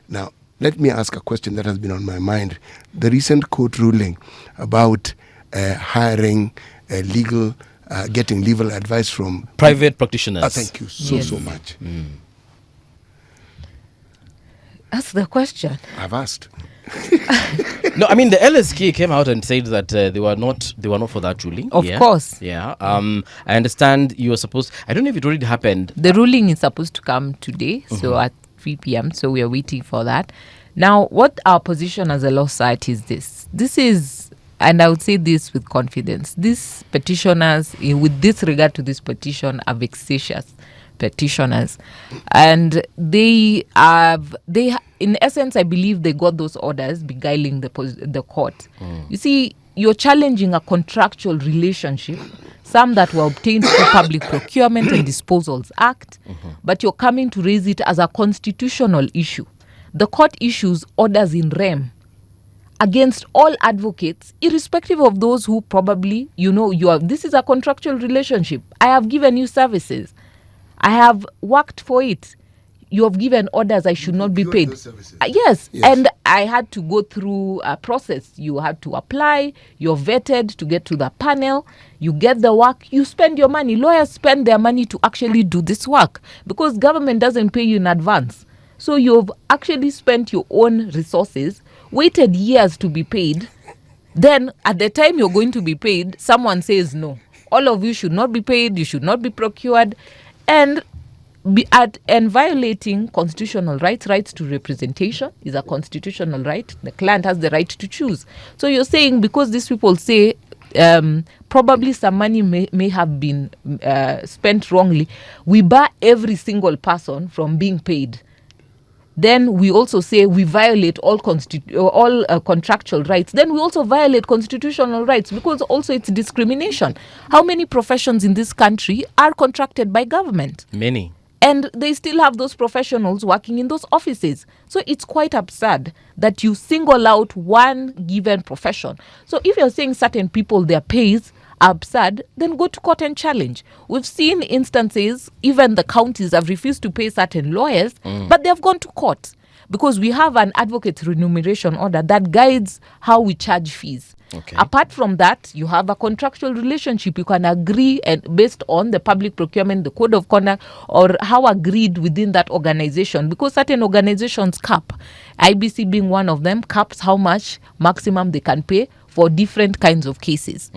S3: Now, let me ask a question that has been on my mind. The recent court ruling about hiring getting legal advice from
S1: private practitioners.
S3: Thank you so much.
S2: That's the question.
S3: I've asked.
S1: No, I mean the LSK came out and said that they were not for that ruling.
S2: Of course.
S1: Yeah. I understand you were supposed. I don't know if it already happened.
S2: The ruling is supposed to come today, so at 3 p.m. So we are waiting for that. Now, what our position as a law society is this. This is, and I would say this with confidence, these petitioners, with this regard to this petition, are vexatious petitioners, and they in essence, I believe they got those orders beguiling the court. You see, you're challenging a contractual relationship, some that were obtained through Public Procurement and Disposals Act, but you're coming to raise it as a constitutional issue. The court issues orders in rem against all advocates, irrespective of those who probably, this is a contractual relationship. I have given you services. I have worked for it. You have given orders I should not be paid. Yes, and I had to go through a process. You had to apply, you're vetted to get to the panel, you get the work, you spend your money. Lawyers spend their money to actually do this work because government doesn't pay you in advance. So you've actually spent your own resources, waited years to be paid. Then at the time you're going to be paid, someone says no. All of you should not be paid, you should not be procured. And violating constitutional rights to representation is a constitutional right. The client has the right to choose. So you're saying because these people say probably some money may have been spent wrongly, we bar every single person from being paid. Then we also say we violate all contractual rights. Then we also violate constitutional rights because also it's discrimination. How many professions in this country are contracted by government?
S1: Many.
S2: And they still have those professionals working in those offices. So it's quite absurd that you single out one given profession. So if you're saying certain people, their pays are absurd, then go to court and challenge. We've seen instances, even the counties have refused to pay certain lawyers, but they've gone to court because we have an advocate remuneration order that guides how we charge fees.
S1: Okay.
S2: Apart from that, you have a contractual relationship. You can agree and based on the public procurement, the code of conduct, or how agreed within that organization. Because certain organizations cap, IBC being one of them, caps how much maximum they can pay for different kinds of cases.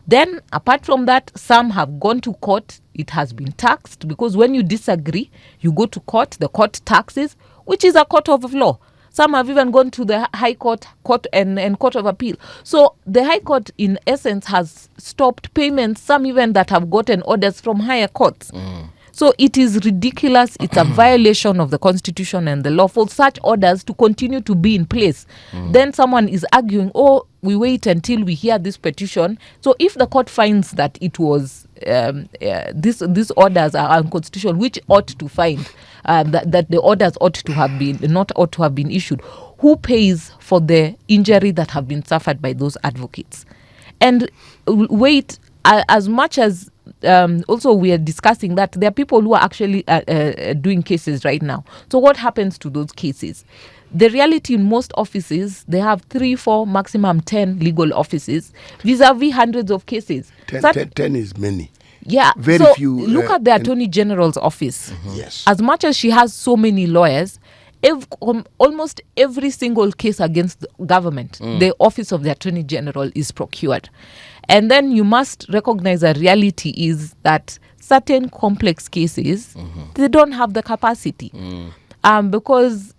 S2: Then, apart from that, some have gone to court. It has been taxed because when you disagree, you go to court. The court taxes, which is a court of law. Some have even gone to the High Court, and Court of Appeal. So the High Court, in essence, has stopped payments, some even that have gotten orders from higher courts. So it is ridiculous. It's a violation of the Constitution and the law for such orders to continue to be in place. Then someone is arguing, we wait until we hear this petition. So if the court finds that it was these orders are unconstitutional, which ought to find that the orders ought to have been issued, who pays for the injury that have been suffered by those advocates? And wait, as much as also we are discussing that there are people who are actually doing cases right now. So what happens to those cases? The reality in most offices, they have 3, 4, maximum 10 legal offices vis-a-vis hundreds of cases.
S3: 10 is many.
S2: Yeah.
S3: Very
S2: so
S3: few.
S2: Look at the Attorney General's office.
S3: Yes.
S2: As much as she has so many lawyers, almost every single case against the government, the office of the Attorney General is procured. And then you must recognize a reality is that certain complex cases, they don't have the capacity. Because,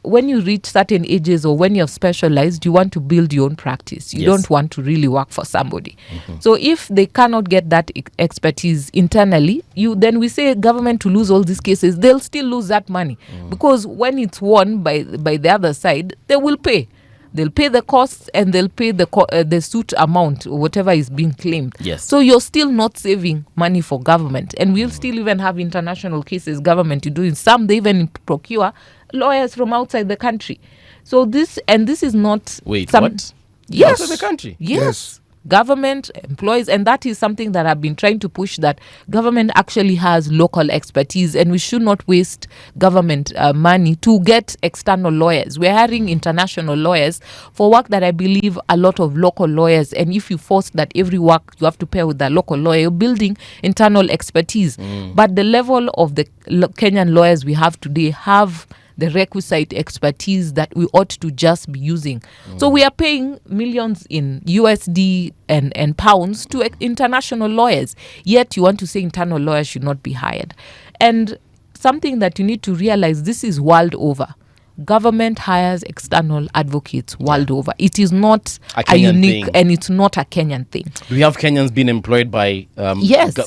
S2: when you reach certain ages or when you're specialized, you want to build your own practice. You don't want to really work for somebody. So if they cannot get that expertise internally, then we say government to lose all these cases, they'll still lose that money. Because when it's won by the other side, they will pay. They'll pay the costs and they'll pay the suit amount or whatever is being claimed.
S1: Yes.
S2: So you're still not saving money for government. And we'll still even have international cases government to do. In some, they even procure lawyers from outside the country. So this is not...
S1: Wait, what?
S2: Yes.
S1: Outside the country?
S2: Yes. Government employees, and that is something that I've been trying to push, that government actually has local expertise and we should not waste government money to get external lawyers. We're hiring international lawyers for work that I believe a lot of local lawyers, and if you force that every work you have to pair with a local lawyer, you're building internal expertise. But the level of the Kenyan lawyers we have today have the requisite expertise that we ought to just be using. So we are paying millions in USD and pounds to international lawyers, yet you want to say internal lawyers should not be hired. And something that you need to realize, this is world over. Government hires external advocates world over. It is not a unique
S1: thing.
S2: And it's not a Kenyan thing.
S1: Do we have Kenyans being employed by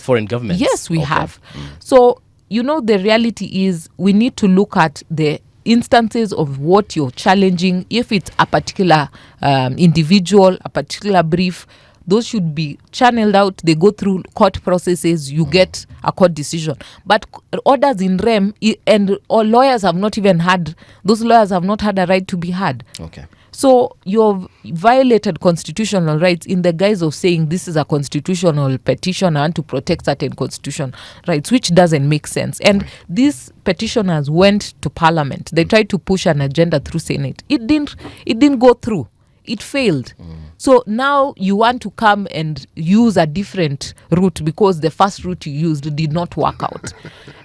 S1: foreign governments?
S2: Yes, we have. So, the reality is we need to look at the instances of what you're challenging. If it's a particular individual, a particular brief, those should be channeled out. They go through court processes. You get a court decision. But orders in rem, and all lawyers have not even had, those lawyers have not had a right to be heard.
S1: Okay.
S2: So you've violated constitutional rights in the guise of saying this is a constitutional petition and to protect certain constitutional rights, which doesn't make sense. And these petitioners went to Parliament. They tried to push an agenda through Senate. It didn't go through. It failed. So now you want to come and use a different route because the first route you used did not work out.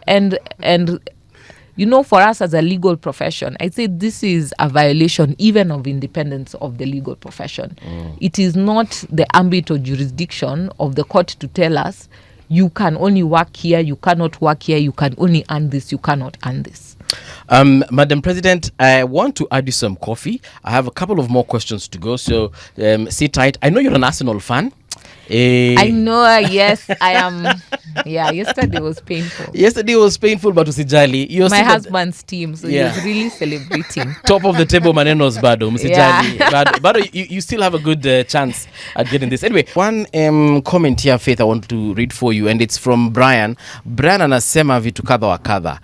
S2: And for us as a legal profession, I say this is a violation even of independence of the legal profession. It is not the ambit or jurisdiction of the court to tell us you can only work here, you cannot work here, you can only earn this, you cannot earn this.
S1: Madam President, I want to add you some coffee. I have a couple of more questions to go, so sit tight. I know you're an Arsenal fan.
S2: I know, yes, I am. Yeah, yesterday was painful.
S1: But usijali.
S2: My husband's team, so he was really celebrating.
S1: Top of the table, manenos bado. Msijali. Bado, you still have a good chance at getting this. Anyway, one comment here, Faith, I want to read for you, and it's from Brian. Brian anasema vitu kadha wa kadha.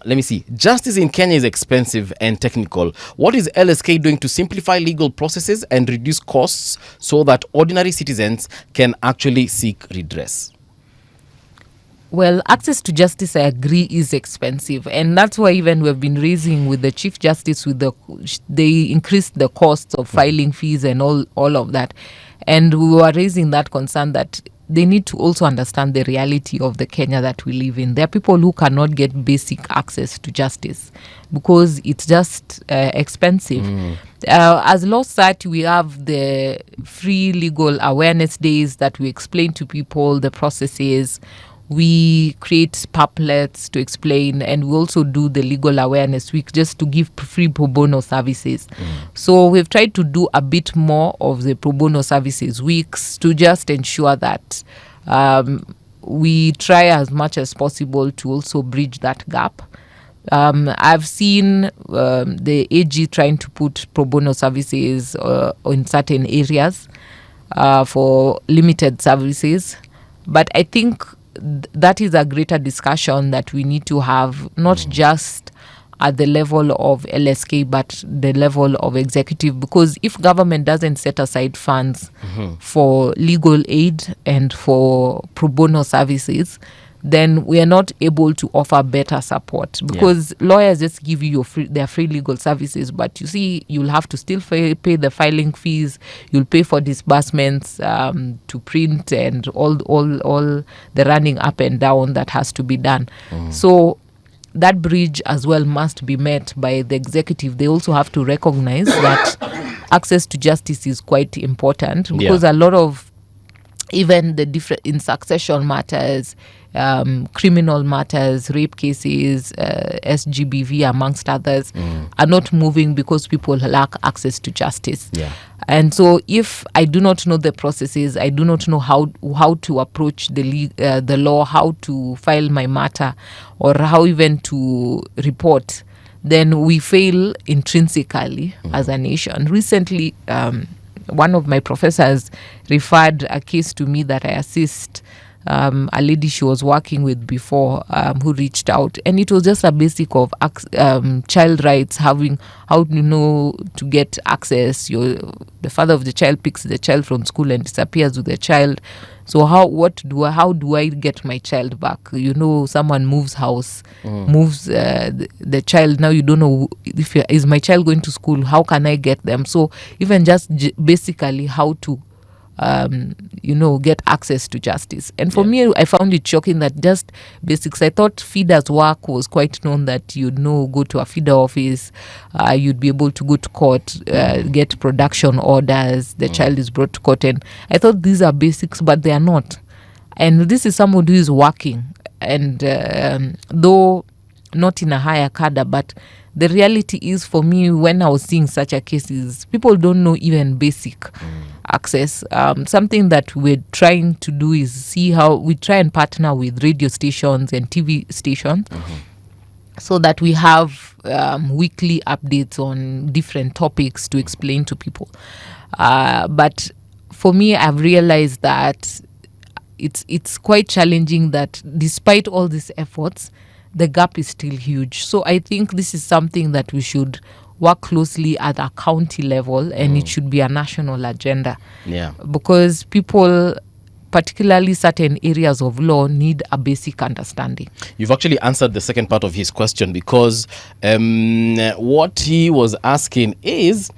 S1: Let me see. Justice in Kenya is expensive and technical. What is LSK doing to simplify legal processes and reduce costs so that ordinary citizens can actually seek redress?
S2: Well, access to justice, I agree, is expensive. And that's why even we've been raising with the Chief Justice, they increased the costs of filing fees and all of that. And we were raising that concern that they need to also understand the reality of the Kenya that we live in. There are people who cannot get basic access to justice because it's just expensive. As Law Society, we have the free legal awareness days that we explain to people the processes. We create pamphlets to explain, and we also do the legal awareness week just to give free pro bono services. So we've tried to do a bit more of the pro bono services weeks to just ensure that we try as much as possible to also bridge that gap. I've seen the AG trying to put pro bono services in certain areas for limited services, but I think that is a greater discussion that we need to have, not just at the level of LSK, but the level of executive. Because if government doesn't set aside funds for legal aid and for pro bono services, then we are not able to offer better support, because lawyers just give you their free legal services, but you see, you'll have to still pay the filing fees, you'll pay for disbursements, to print, and all the running up and down that has to be done. So that bridge as well must be met by the executive. They also have to recognize that access to justice is quite important, because a lot of even the different in succession matters, criminal matters, rape cases, SGBV amongst others, are not moving because people lack access to justice. And so if I do not know the processes, I do not know how to approach the law, how to file my matter, or how even to report, then we fail intrinsically as a nation. Recently, one of my professors referred a case to me that I assist, a lady she was working with before, who reached out, and it was just a basic of child rights, having how to get access. The father of the child picks the child from school and disappears with the child. So how do I get my child back? Someone moves house, moves the child. Now you don't know is my child going to school? How can I get them? So even just basically how to get access to justice. And for me, I found it shocking that just basics. I thought feeder's work was quite known, that go to a feeder office, you'd be able to go to court, get production orders, the child is brought to court, and I thought these are basics, but they are not. And this is someone who is working, and though not in a higher cadre, but the reality is, for me, when I was seeing such a case, is people don't know even basic access. Something that we're trying to do is see how we try and partner with radio stations and TV stations, so that we have weekly updates on different topics to explain to people. But for me, I've realized that it's quite challenging, that despite all these efforts, the gap is still huge. So I think this is something that we should work closely at a county level, and it should be a national agenda. Because people, particularly certain areas of law, need a basic understanding.
S1: You've actually answered the second part of his question, because what he was asking is,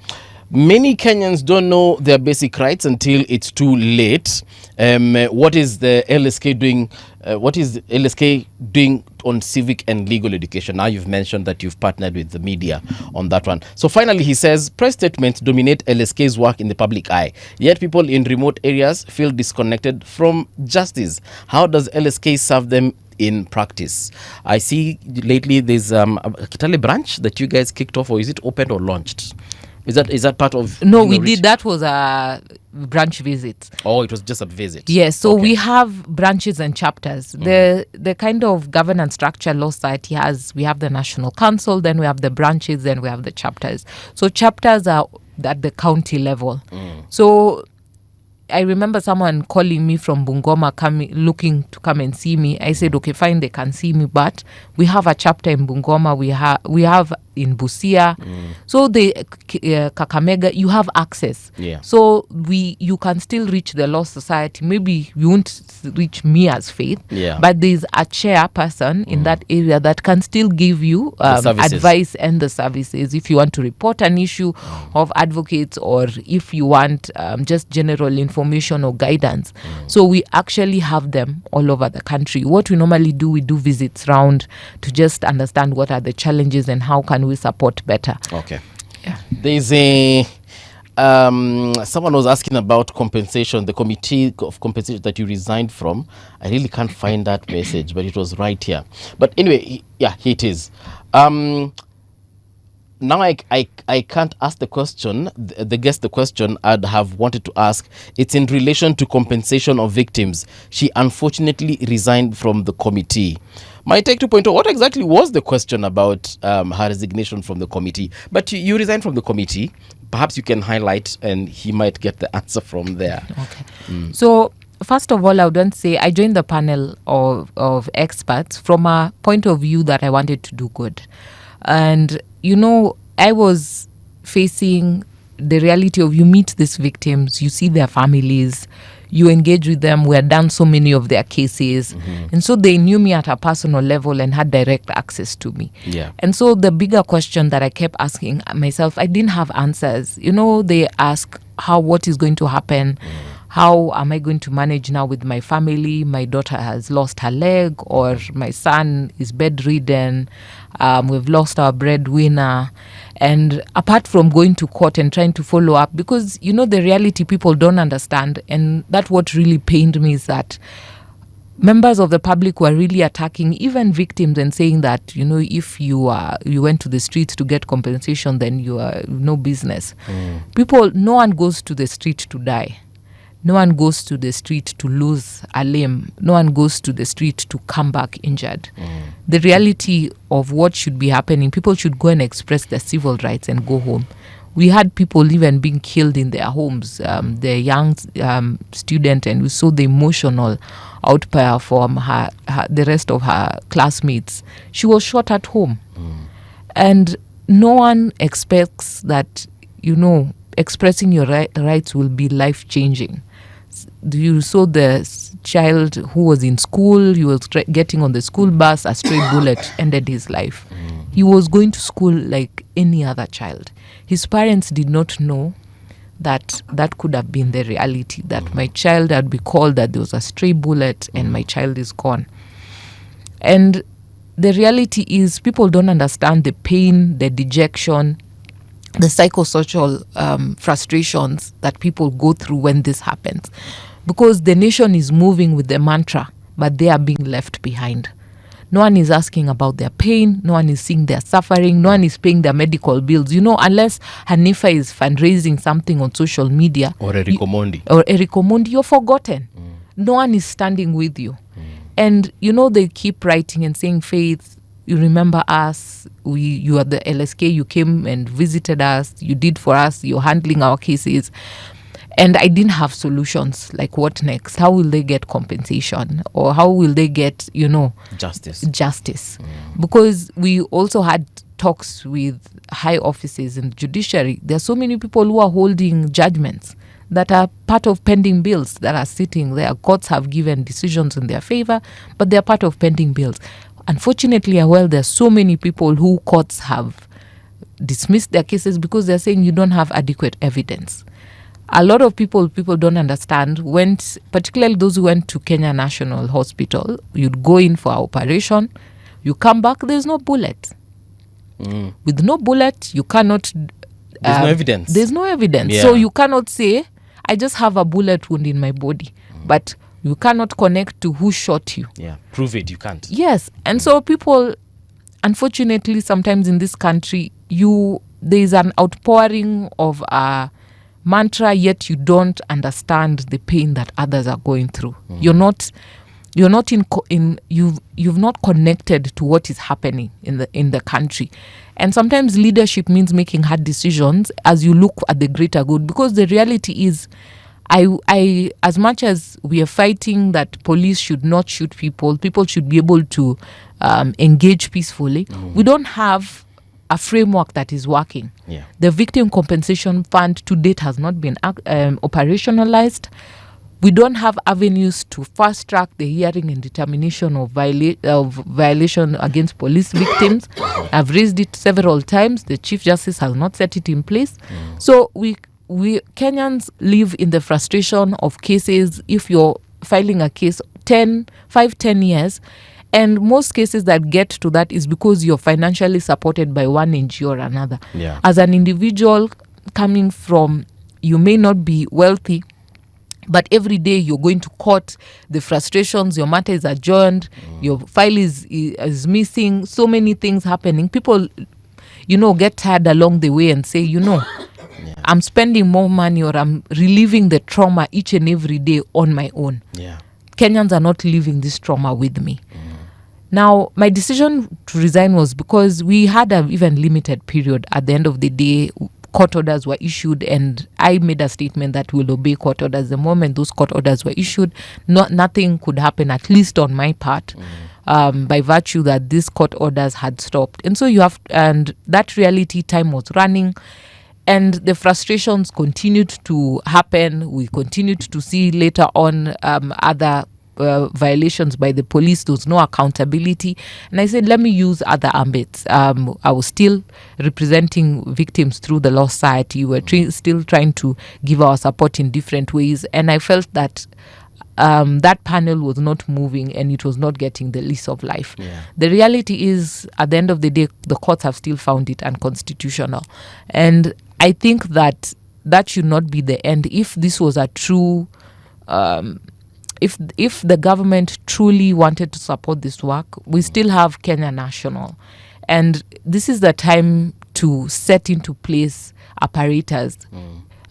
S1: many Kenyans don't know their basic rights until it's too late. What is the LSK doing? What is LSK doing on civic and legal education? Now you've mentioned that you've partnered with the media on that one. So finally, he says, press statements dominate LSK's work in the public eye, yet people in remote areas feel disconnected from justice. How does LSK serve them in practice? I see lately there's a Kitale branch that you guys kicked off, or is it opened or launched? Is that part of?
S2: No, we did. That was a branch visit.
S1: Oh, it was just a visit.
S2: Yes, so we have branches and chapters. The kind of governance structure Law Society has, we have the National Council, then we have the branches, then we have the chapters. So chapters are at the county level. So I remember someone calling me from Bungoma, looking to come and see me. I said, okay, fine, they can see me, but we have a chapter in Bungoma, we have in Busia. So the Kakamega, you have access. So you can still reach the Law Society. Maybe you won't reach me as Faith, but there's a chairperson in that area that can still give you advice and the services if you want to report an issue of advocates, or if you want just general information or guidance. So we actually have them all over the country. What we normally do, we do visits round to just understand what are the challenges and how can we support better.
S1: Okay. There's a someone was asking about compensation, the committee of compensation that you resigned from. I really can't find that message, but it was right here. But anyway, here it is. Now I can't ask the question, the question I'd have wanted to ask. It's in relation to compensation of victims. She unfortunately resigned from the committee. My Take 2.0, what exactly was the question about her resignation from the committee? But you resigned from the committee. Perhaps you can highlight, and he might get the answer from there.
S2: Okay. So first of all, I would say I joined the panel of experts from a point of view that I wanted to do good. And, I was facing the reality of, you meet these victims, you see their families, you engage with them. We had done so many of their cases. And so they knew me at a personal level and had direct access to me.
S1: Yeah.
S2: And so the bigger question that I kept asking myself, I didn't have answers. They ask what is going to happen. How am I going to manage now with my family? My daughter has lost her leg, or my son is bedridden. We've lost our breadwinner. And apart from going to court and trying to follow up, because, the reality people don't understand, and that's what really pained me, is that members of the public were really attacking even victims and saying that, if you went to the streets to get compensation, then you are no business. No one goes to the street to die. No one goes to the street to lose a limb. No one goes to the street to come back injured. The reality of what should be happening, people should go and express their civil rights and go home. We had people even being killed in their homes, the young student, and we saw the emotional outpour from the rest of her classmates. She was shot at home. And no one expects that, expressing your rights will be life-changing. You saw the child who was in school, he was getting on the school bus, a stray bullet ended his life. He was going to school like any other child. His parents did not know that could have been the reality, that my child had been called, that there was a stray bullet and my child is gone. And the reality is people don't understand the pain, the dejection, the psychosocial frustrations that people go through when this happens. Because the nation is moving with the mantra, but they are being left behind. No one is asking about their pain. No one is seeing their suffering. No one is paying their medical bills. Unless Hanifa is fundraising something on social media.
S1: Or Eric Omondi.
S2: You're forgotten. No one is standing with you. And, they keep writing and saying, Faith, you remember us. You are the LSK. You came and visited us. You did for us. You're handling our cases. And I didn't have solutions. Like, what next? How will they get compensation? Or how will they get, justice? Because we also had talks with high offices in the judiciary. There are so many people who are holding judgments that are part of pending bills that are sitting there. Courts have given decisions in their favor, but they're part of pending bills. Unfortunately, there are so many people who courts have dismissed their cases because they're saying you don't have adequate evidence. A lot of people don't understand, particularly those who went to Kenya National Hospital, you'd go in for an operation, you come back, there's no bullet. With no bullet, you cannot...
S1: There's no evidence.
S2: There's no evidence. Yeah. So you cannot say, I just have a bullet wound in my body. But you cannot connect to who shot you.
S1: Yeah, prove it, you can't.
S2: Yes, and so people, unfortunately, sometimes in this country, there is an outpouring of a mantra, yet you don't understand the pain that others are going through. You're not you've not connected to what is happening in the country. And sometimes leadership means making hard decisions as you look at the greater good, because the reality is, I as much as we are fighting that police should not shoot people should be able to engage peacefully, we don't have a framework that is working.
S1: Yeah.
S2: The Victim Compensation Fund to date has not been operationalized. We don't have avenues to fast track the hearing and determination of violation against police victims. I've raised it several times. The Chief Justice has not set it in place. So we Kenyans live in the frustration of cases. If you're filing a case 10 years, and most cases that get to that is because you're financially supported by one NGO or another.
S1: Yeah.
S2: As an individual coming from, you may not be wealthy, but every day you're going to court, the frustrations, your matter is adjourned, your file is missing, so many things happening. People, get tired along the way and say, I'm spending more money, or I'm relieving the trauma each and every day on my own.
S1: Yeah.
S2: Kenyans are not living this trauma with me. Now, my decision to resign was because we had an even limited period. At the end of the day, court orders were issued, and I made a statement that we'll obey court orders. The moment those court orders were issued, nothing could happen, at least on my part, by virtue that these court orders had stopped. And so and that reality, time was running. And the frustrations continued to happen. We continued to see later on other violations by the police. There was no accountability. And I said, let me use other ambits. I was still representing victims through the Law Society. We were still trying to give our support in different ways. And I felt that that panel was not moving and it was not getting the lease of life.
S1: Yeah.
S2: The reality is, at the end of the day, the courts have still found it unconstitutional. And I think that that should not be the end. If this was a true, if the government truly wanted to support this work, we still have Kenya National. And this is the time to set into place apparatus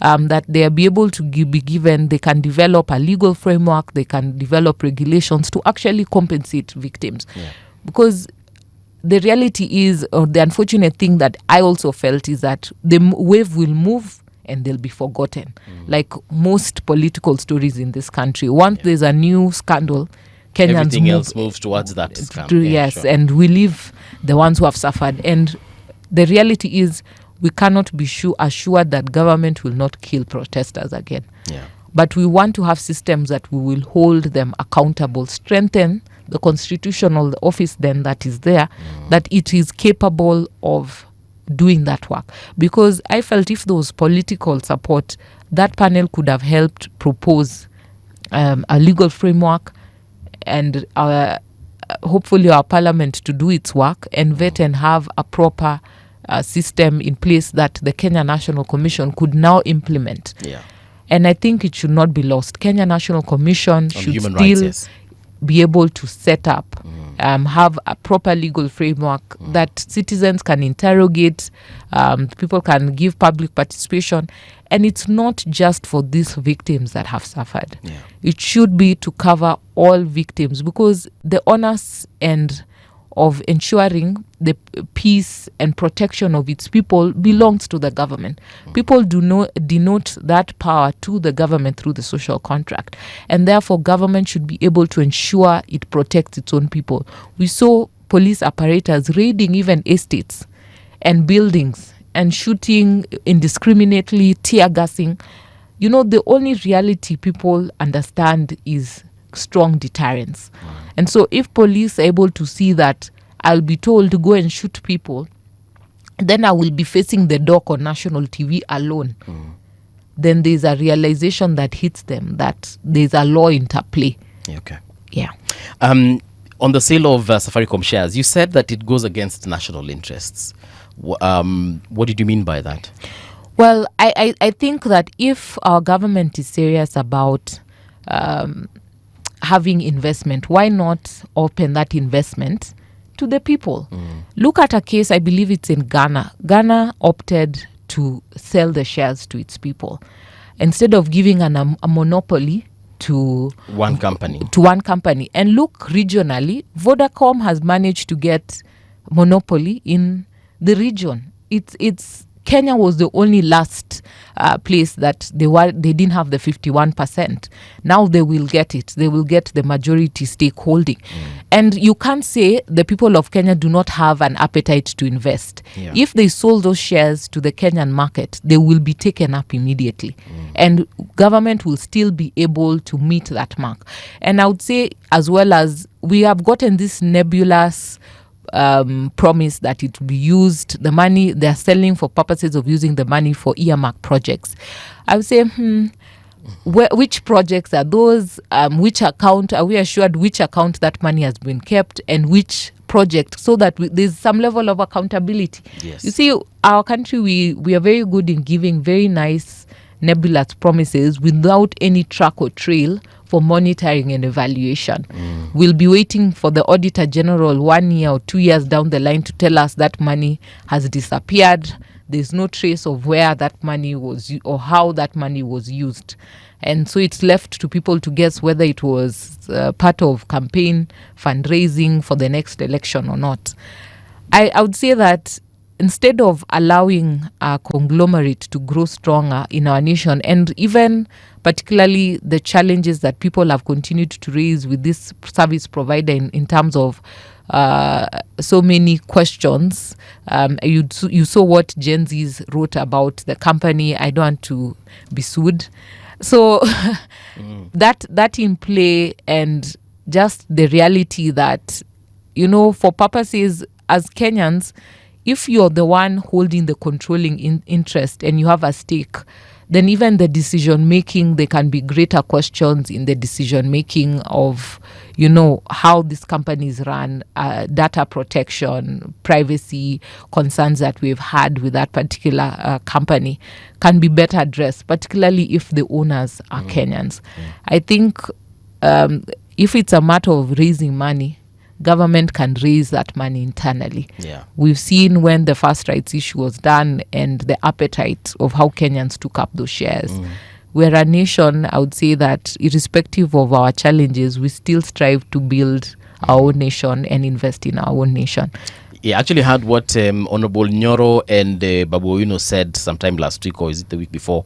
S2: that they be able to be given. They can develop a legal framework, they can develop regulations to actually compensate victims.
S1: Yeah.
S2: Because the reality is, or the unfortunate thing that I also felt, is that the wave will move and they'll be forgotten. Like most political stories in this country. Once there's a new scandal, Kenyans
S1: Everything else moves towards that scandal.
S2: Yes,
S1: Sure.
S2: and we leave the ones who have suffered. And the reality is, we cannot be assured that government will not kill protesters again.
S1: Yeah.
S2: But we want to have systems that we will hold them accountable, strengthen the constitutional office then that is there, that it is capable of doing that work. Because I felt if there was political support, that panel could have helped propose a legal framework and hopefully our parliament to do its work and vet and have a proper system in place that the Kenya National Commission could now implement.
S1: Yeah.
S2: And I think it should not be lost. Kenya National Commission should
S1: human
S2: still
S1: rights, yes.
S2: be able to set up, have a proper legal framework that citizens can interrogate, people can give public participation. And it's not just for these victims that have suffered.
S1: Yeah.
S2: It should be to cover all victims, because the onus and of ensuring the peace and protection of its people belongs to the government. People do not denote that power to the government through the social contract, and therefore government should be able to ensure it protects its own people. We saw police apparatus raiding even estates and buildings and shooting indiscriminately, tear gassing. You know, the only reality people understand is strong deterrence. And so if police are able to see that I'll be told to go and shoot people, then I will be facing the dock on national TV alone. Then there's a realization that hits them that there's a law interplay.
S1: Okay.
S2: Yeah.
S1: On the sale of Safaricom shares, you said that it goes against national interests. What did you mean by that?
S2: Well, I think that if our government is serious about having investment, why not open that investment to the people? Look at a case, I believe it's in Ghana. Ghana opted to sell the shares to its people. Instead of giving a monopoly to
S1: One company.
S2: And look, regionally, Vodacom has managed to get monopoly in the region. It's Kenya was the only last place that they didn't have the 51%. Now they will get it. They will get the majority stakeholding. And you can't say the people of Kenya do not have an appetite to invest.
S1: Yeah.
S2: If they sold those shares to the Kenyan market, they will be taken up immediately. And government will still be able to meet that mark. And I would say, as well as we have gotten this nebulous promise that it will be used, the money they're selling for purposes of using the money for earmark projects. I would say, which projects are those? Which account? Are we assured which account that money has been kept and which project, so that there's some level of accountability?
S1: Yes.
S2: You see, our country, we are very good in giving very nice nebulous promises without any track or trail for monitoring and evaluation. We'll be waiting for the Auditor General 1 year or 2 years down the line to tell us that money has disappeared. There's no trace of where that money was or how that money was used. And so it's left to people to guess whether it was part of campaign fundraising for the next election or not. I would say that instead of allowing a conglomerate to grow stronger in our nation, and even particularly the challenges that people have continued to raise with this service provider in terms of so many questions. You saw what Gen Zs wrote about the company. I don't want to be sued. So that in play, and just the reality that, for purposes as Kenyans, if you're the one holding the controlling interest and you have a stake, then even the decision making, there can be greater questions in the decision making of, how these companies run, data protection, privacy concerns that we've had with that particular company can be better addressed, particularly if the owners are Kenyans. I think if it's a matter of raising money, government can raise that money internally.
S1: Yeah.
S2: We've seen when the first rights issue was done and the appetite of how Kenyans took up those shares. We're a nation, I would say that irrespective of our challenges, we still strive to build our own nation and invest in our own nation.
S1: Yeah, I actually heard what Honorable Nyoro and Babu Owino said sometime last week, or is it the week before?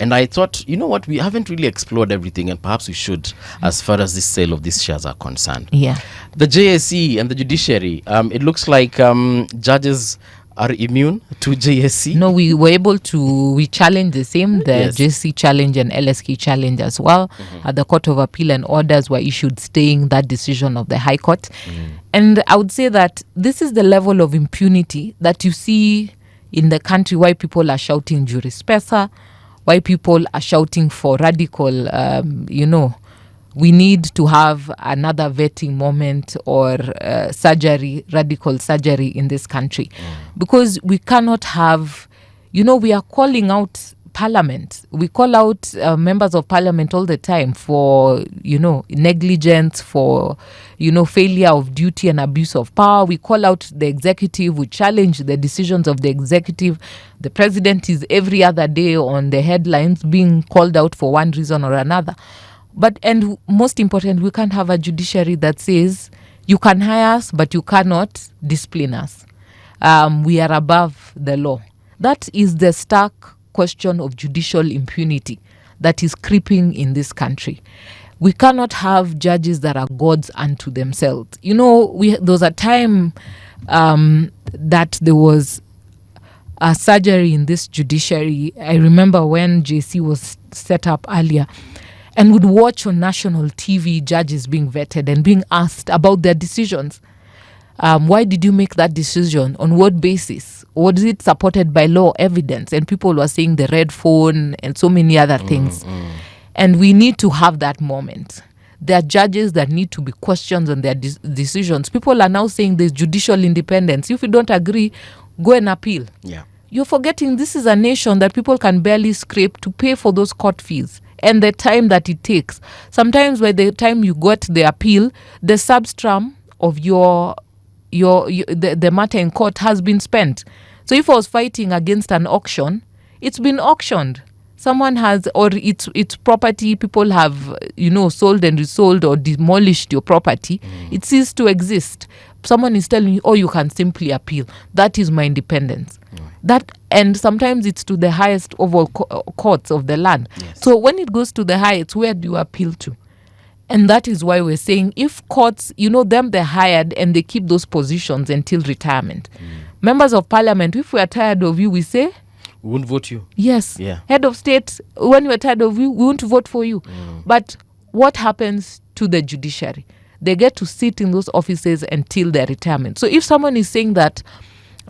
S1: And I thought, you know what, we haven't really explored everything, and perhaps we should, as far as the sale of these shares are concerned.
S2: Yeah.
S1: The JSE and the judiciary, it looks like judges are immune to JSE.
S2: No, we were able to, we challenged the same, the
S1: Yes.
S2: JSC challenge and LSK challenge as well. At the Court of Appeal, and orders were issued staying that decision of the High Court. And I would say that this is the level of impunity that you see in the country, why people are shouting juris pesa, why people are shouting for radical, we need to have another vetting moment or surgery, radical surgery in this country. Because we cannot have, we are calling out Parliament. We call out members of Parliament all the time for, negligence, for, failure of duty and abuse of power. We call out the executive. We challenge the decisions of the executive. The president is every other day on the headlines being called out for one reason or another. But, and most important, we can't have a judiciary that says you can hire us, but you cannot discipline us. We are above the law. That is the stark question of judicial impunity that is creeping in this country. We cannot have judges that are gods unto themselves. There was a time that there was a surgery in this judiciary. I remember when JC was set up earlier, and would watch on national TV judges being vetted and being asked about their decisions. Why did you make that decision? On what basis? Was it supported by law evidence? And people were saying the red phone and so many other things. And we need to have that moment. There are judges that need to be questioned on their decisions. People are now saying there's judicial independence. If you don't agree, go and appeal.
S1: Yeah.
S2: You're forgetting this is a nation that people can barely scrape to pay for those court fees. And the time that it takes. Sometimes by the time you got the appeal, the substrum of the matter in court has been spent. So if I was fighting against an auction, it's been auctioned. Someone has, or it's property, people have, sold and resold or demolished your property. It ceased to exist. Someone is telling you, oh, you can simply appeal. That is my independence. That, and sometimes it's to the highest overall courts of the land.
S1: Yes.
S2: So when it goes to the highest, where do you appeal to? And that is why we're saying if courts, they're hired and they keep those positions until retirement. Members of Parliament, if we are tired of you, we say,
S1: We won't vote you.
S2: yes.
S1: Yeah.
S2: Head of state, when we're tired of you, we won't vote for you. But what happens to the judiciary? They get to sit in those offices until their retirement. So if someone is saying that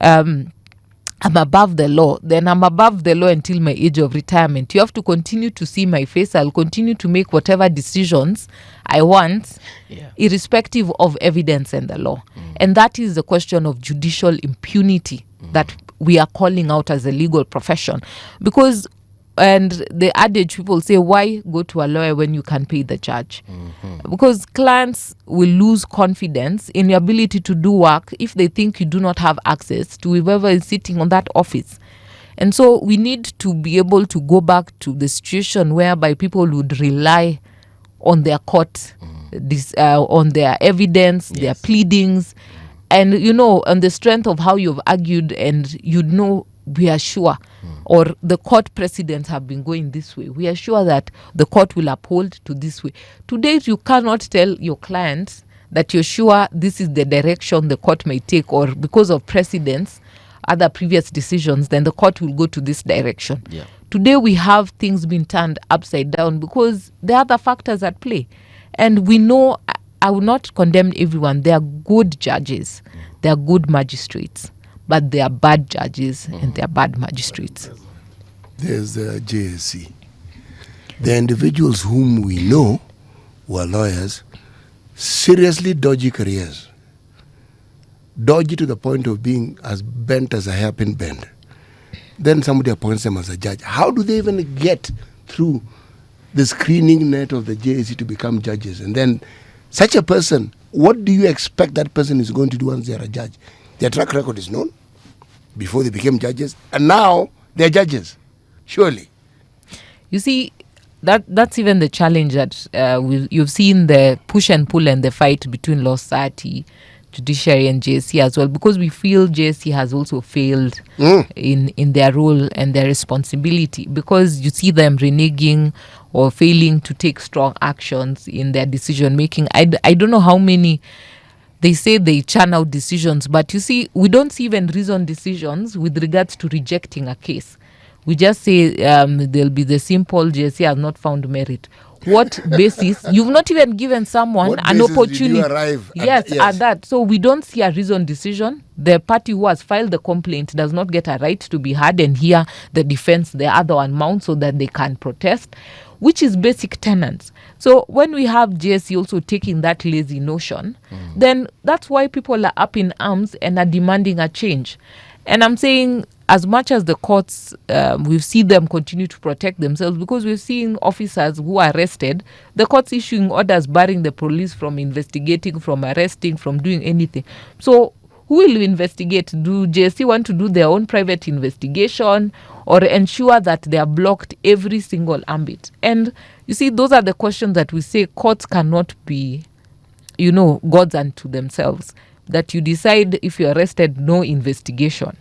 S2: I'm above the law, then I'm above the law until my age of retirement. You have to continue to see my face. I'll continue to make whatever decisions I want, irrespective of evidence and the law. And that is the question of judicial impunity that we are calling out as a legal profession. Because, and the adage, people say, why go to a lawyer when you can pay the judge? Because clients will lose confidence in your ability to do work if they think you do not have access to whoever is sitting on that office. And so we need to be able to go back to the situation whereby people would rely on their court, on their evidence, their pleadings, and, on the strength of how you've argued, and we are sure, or the court precedents have been going this way. We are sure that the court will uphold to this way. Today, you cannot tell your clients that you're sure this is the direction the court may take, or because of precedents, other previous decisions, then the court will go to this direction.
S1: Yeah.
S2: Today we have things being turned upside down because there are other factors at play. And we know, I will not condemn everyone. There are good judges, there are good magistrates, but there are bad judges and there are bad magistrates.
S3: There's the JSC. The individuals whom we know who are lawyers, seriously dodgy careers. Dodgy to the point of being as bent as a hairpin bend. Then somebody appoints them as a judge. How do they even get through the screening net of the JSC to become judges? And then such a person, what do you expect that person is going to do once they are a judge? Their track record is known before they became judges, and now they're judges, surely.
S2: You see, that's even the challenge that you've seen, the push and pull and the fight between law society, judiciary and JSC as well, because we feel JSC has also failed in their role and their responsibility, because you see them reneging or failing to take strong actions in their decision making. I don't know how many they say they churn out decisions, but you see, we don't see even reasoned decisions with regards to rejecting a case. We just say there'll be the simple JSC has not found merit. What basis? You've not even given someone an opportunity.
S3: Did you arrive
S2: at that. So we don't see a reasoned decision. The party who has filed the complaint does not get a right to be heard and hear the defense the other one mounts so that they can protest, which is basic tenets. So when we have JSC also taking that lazy notion, then that's why people are up in arms and are demanding a change. And I'm saying, as much as the courts, we've seen them continue to protect themselves, because we've seen officers who are arrested, the courts issuing orders barring the police from investigating, from arresting, from doing anything. So who will investigate? Do JSC want to do their own private investigation or ensure that they are blocked every single ambit? And you see, those are the questions that we say courts cannot be, gods unto themselves. That you decide if you're arrested, no investigation.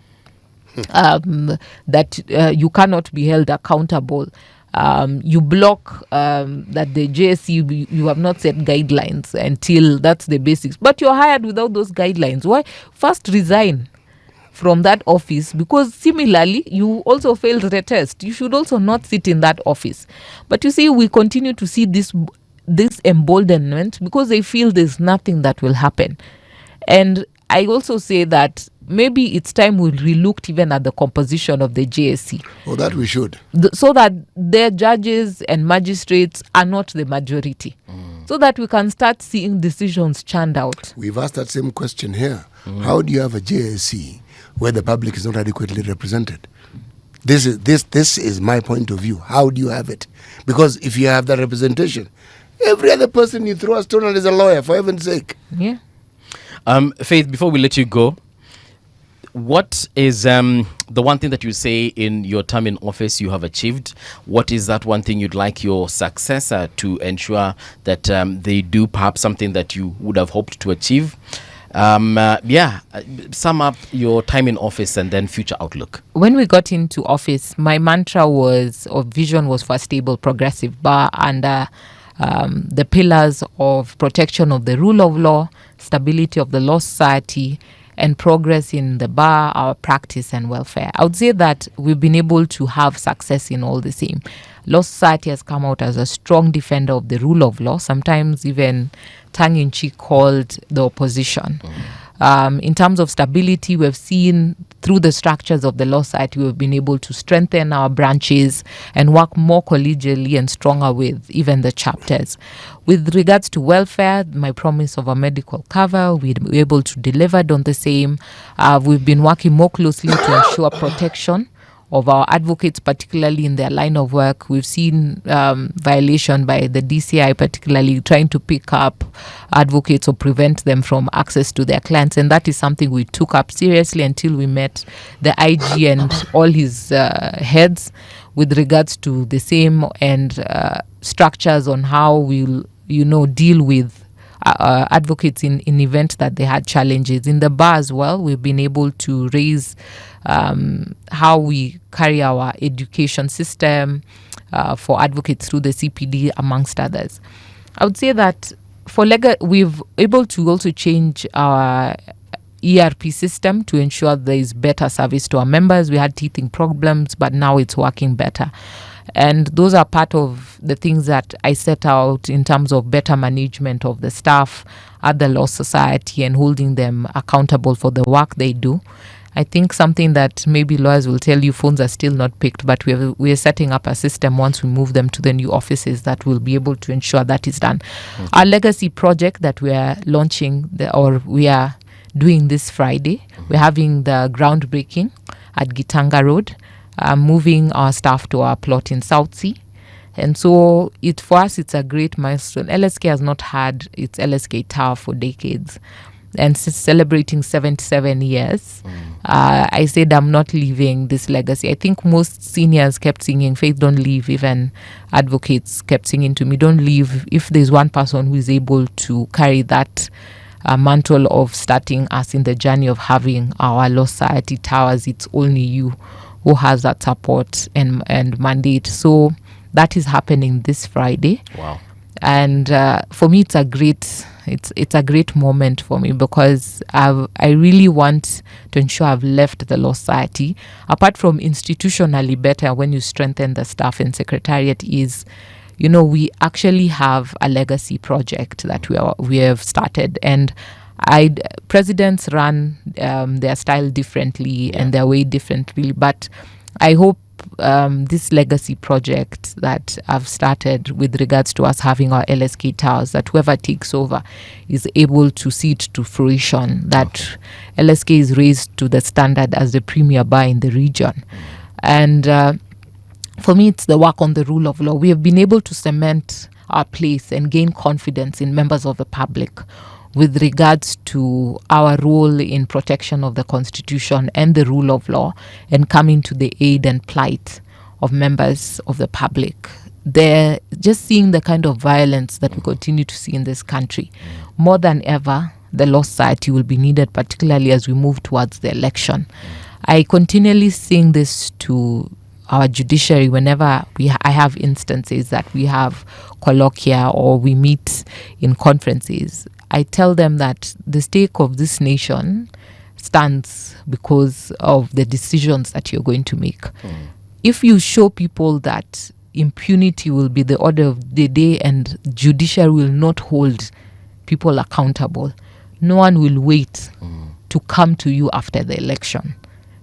S2: That you cannot be held accountable. You block that the JSC, you have not set guidelines until that's the basics. But you're hired without those guidelines. Why? First resign from that office, because similarly, you also failed the test. You should also not sit in that office. But you see, we continue to see this emboldenment because they feel there's nothing that will happen. And I also say that maybe it's time we relooked even at the composition of the JSC.
S3: Oh, that we should.
S2: So that their judges and magistrates are not the majority. So that we can start seeing decisions churned out.
S3: We've asked that same question here. How do you have a JSC where the public is not adequately represented? This is my point of view. How do you have it? Because if you have that representation, every other person you throw a stone at is a lawyer, for heaven's sake.
S2: Yeah.
S1: Faith, before we let you go, what is the one thing that you say in your time in office you have achieved? What is that one thing you'd like your successor to ensure that they do, perhaps something that you would have hoped to achieve? Sum up your time in office and then future outlook.
S2: When we got into office, my mantra vision was for a stable, progressive bar under the pillars of protection of the rule of law, stability of the law society, and progress in the bar, our practice and welfare. I would say that we've been able to have success in all the same. Law society has come out as a strong defender of the rule of law, sometimes even tongue-in-cheek called the opposition. In terms of stability, we've seen through the structures of the law society, we've been able to strengthen our branches and work more collegially and stronger with even the chapters. With regards to welfare, my promise of a medical cover, we were able to deliver on the same. We've been working more closely to ensure protection of our advocates, particularly in their line of work. We've seen violation by the DCI, particularly trying to pick up advocates or prevent them from access to their clients. And that is something we took up seriously until we met the IG and all his heads with regards to the same and structures on how we'll, deal with advocates in event that they had challenges. In the bar as well, we've been able to raise how we carry our education system for advocates through the CPD, amongst others. I would say that we've able to also change our ERP system to ensure there is better service to our members. We had teething problems, but now it's working better. And those are part of the things that I set out in terms of better management of the staff at the Law Society and holding them accountable for the work they do. I think something that maybe lawyers will tell you, phones are still not picked, but we're setting up a system once we move them to the new offices that will be able to ensure that is done. Okay. Our legacy project that we are launching, we are doing this Friday, we're having the groundbreaking at Gitanga Road, moving our staff to our plot in South Sea. And so for us, it's a great milestone. LSK has not had its LSK Tower for decades, and celebrating 77 years. I said I'm not leaving this legacy. I think most seniors kept singing, Faith, don't leave. Even advocates kept singing to me, don't leave. If there's one person who is able to carry that mantle of starting us in the journey of having our Law Society towers, it's only you who has that support and mandate. So that is happening this Friday.
S1: Wow.
S2: And for me, it's a great moment for me, because I really want to ensure I've left the Law Society. Apart from institutionally better, when you strengthen the staff and secretariat, is, we actually have a legacy project that we have started. And presidents run their style differently and their way differently. But I hope this legacy project that I've started with regards to us having our LSK towers, that whoever takes over is able to see it to fruition, that LSK is raised to the standard as the premier bar in the region. And for me, it's the work on the rule of law. We have been able to cement our place and gain confidence in members of the public with regards to our role in protection of the Constitution and the rule of law, and coming to the aid and plight of members of the public. They're just seeing the kind of violence that we continue to see in this country. More than ever, the Law Society will be needed, particularly as we move towards the election. I continually sing this to our judiciary whenever I have instances that we have colloquia or we meet in conferences. I tell them that the stake of this nation stands because of the decisions that you're going to make. If you show people that impunity will be the order of the day and judiciary will not hold people accountable, no one will wait to come to you after the election.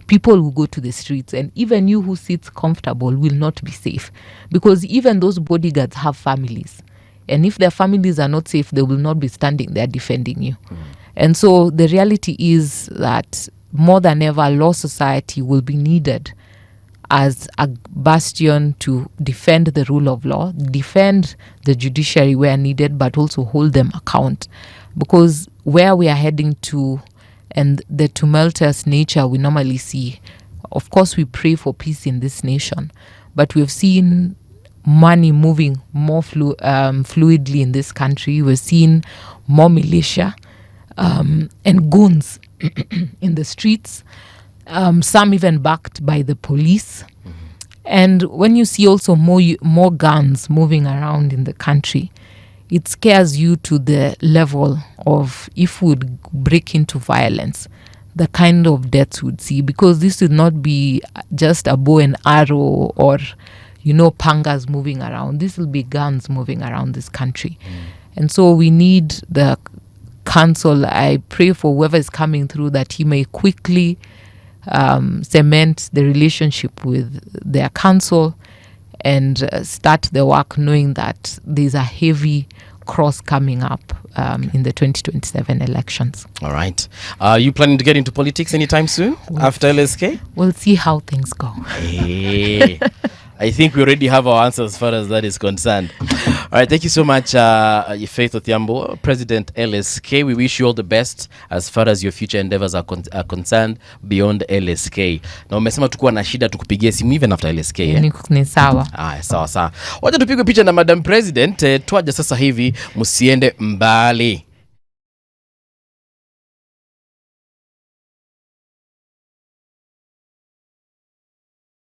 S2: People will go to the streets, and even you who sits comfortable will not be safe, because even those bodyguards have families. And if their families are not safe, they will not be standing there defending you. And so the reality is that more than ever, Law Society will be needed as a bastion to defend the rule of law, defend the judiciary where needed, but also hold them account. Because where we are heading to and the tumultuous nature we normally see, of course we pray for peace in this nation, but we've seen money moving more fluidly in this country. We're seeing more militia and goons in the streets, some even backed by the police. And when you see also more guns moving around in the country, it scares you to the level of, if we would break into violence, the kind of deaths we'd see, because this would not be just a bow and arrow or pangas moving around. This will be guns moving around this country. And so we need the council. I pray for whoever is coming through that he may quickly cement the relationship with their council and start the work, knowing that there's a heavy cross coming up in the 2027 elections.
S1: All right. Are you planning to get into politics anytime soon after LSK?
S2: We'll see how things go.
S1: Hey. I think we already have our answers as far as that is concerned. All right, thank you so much, Faith Odhiambo, President LSK. We wish you all the best as far as your future endeavors are concerned beyond LSK. Na umesema tukuwa na shida tukupigie simu even after LSK.
S2: Ni sawa.
S1: Sawa. Wacha tupigwe picha na Madam President. Tuaje sasa hivi, msiende mbali.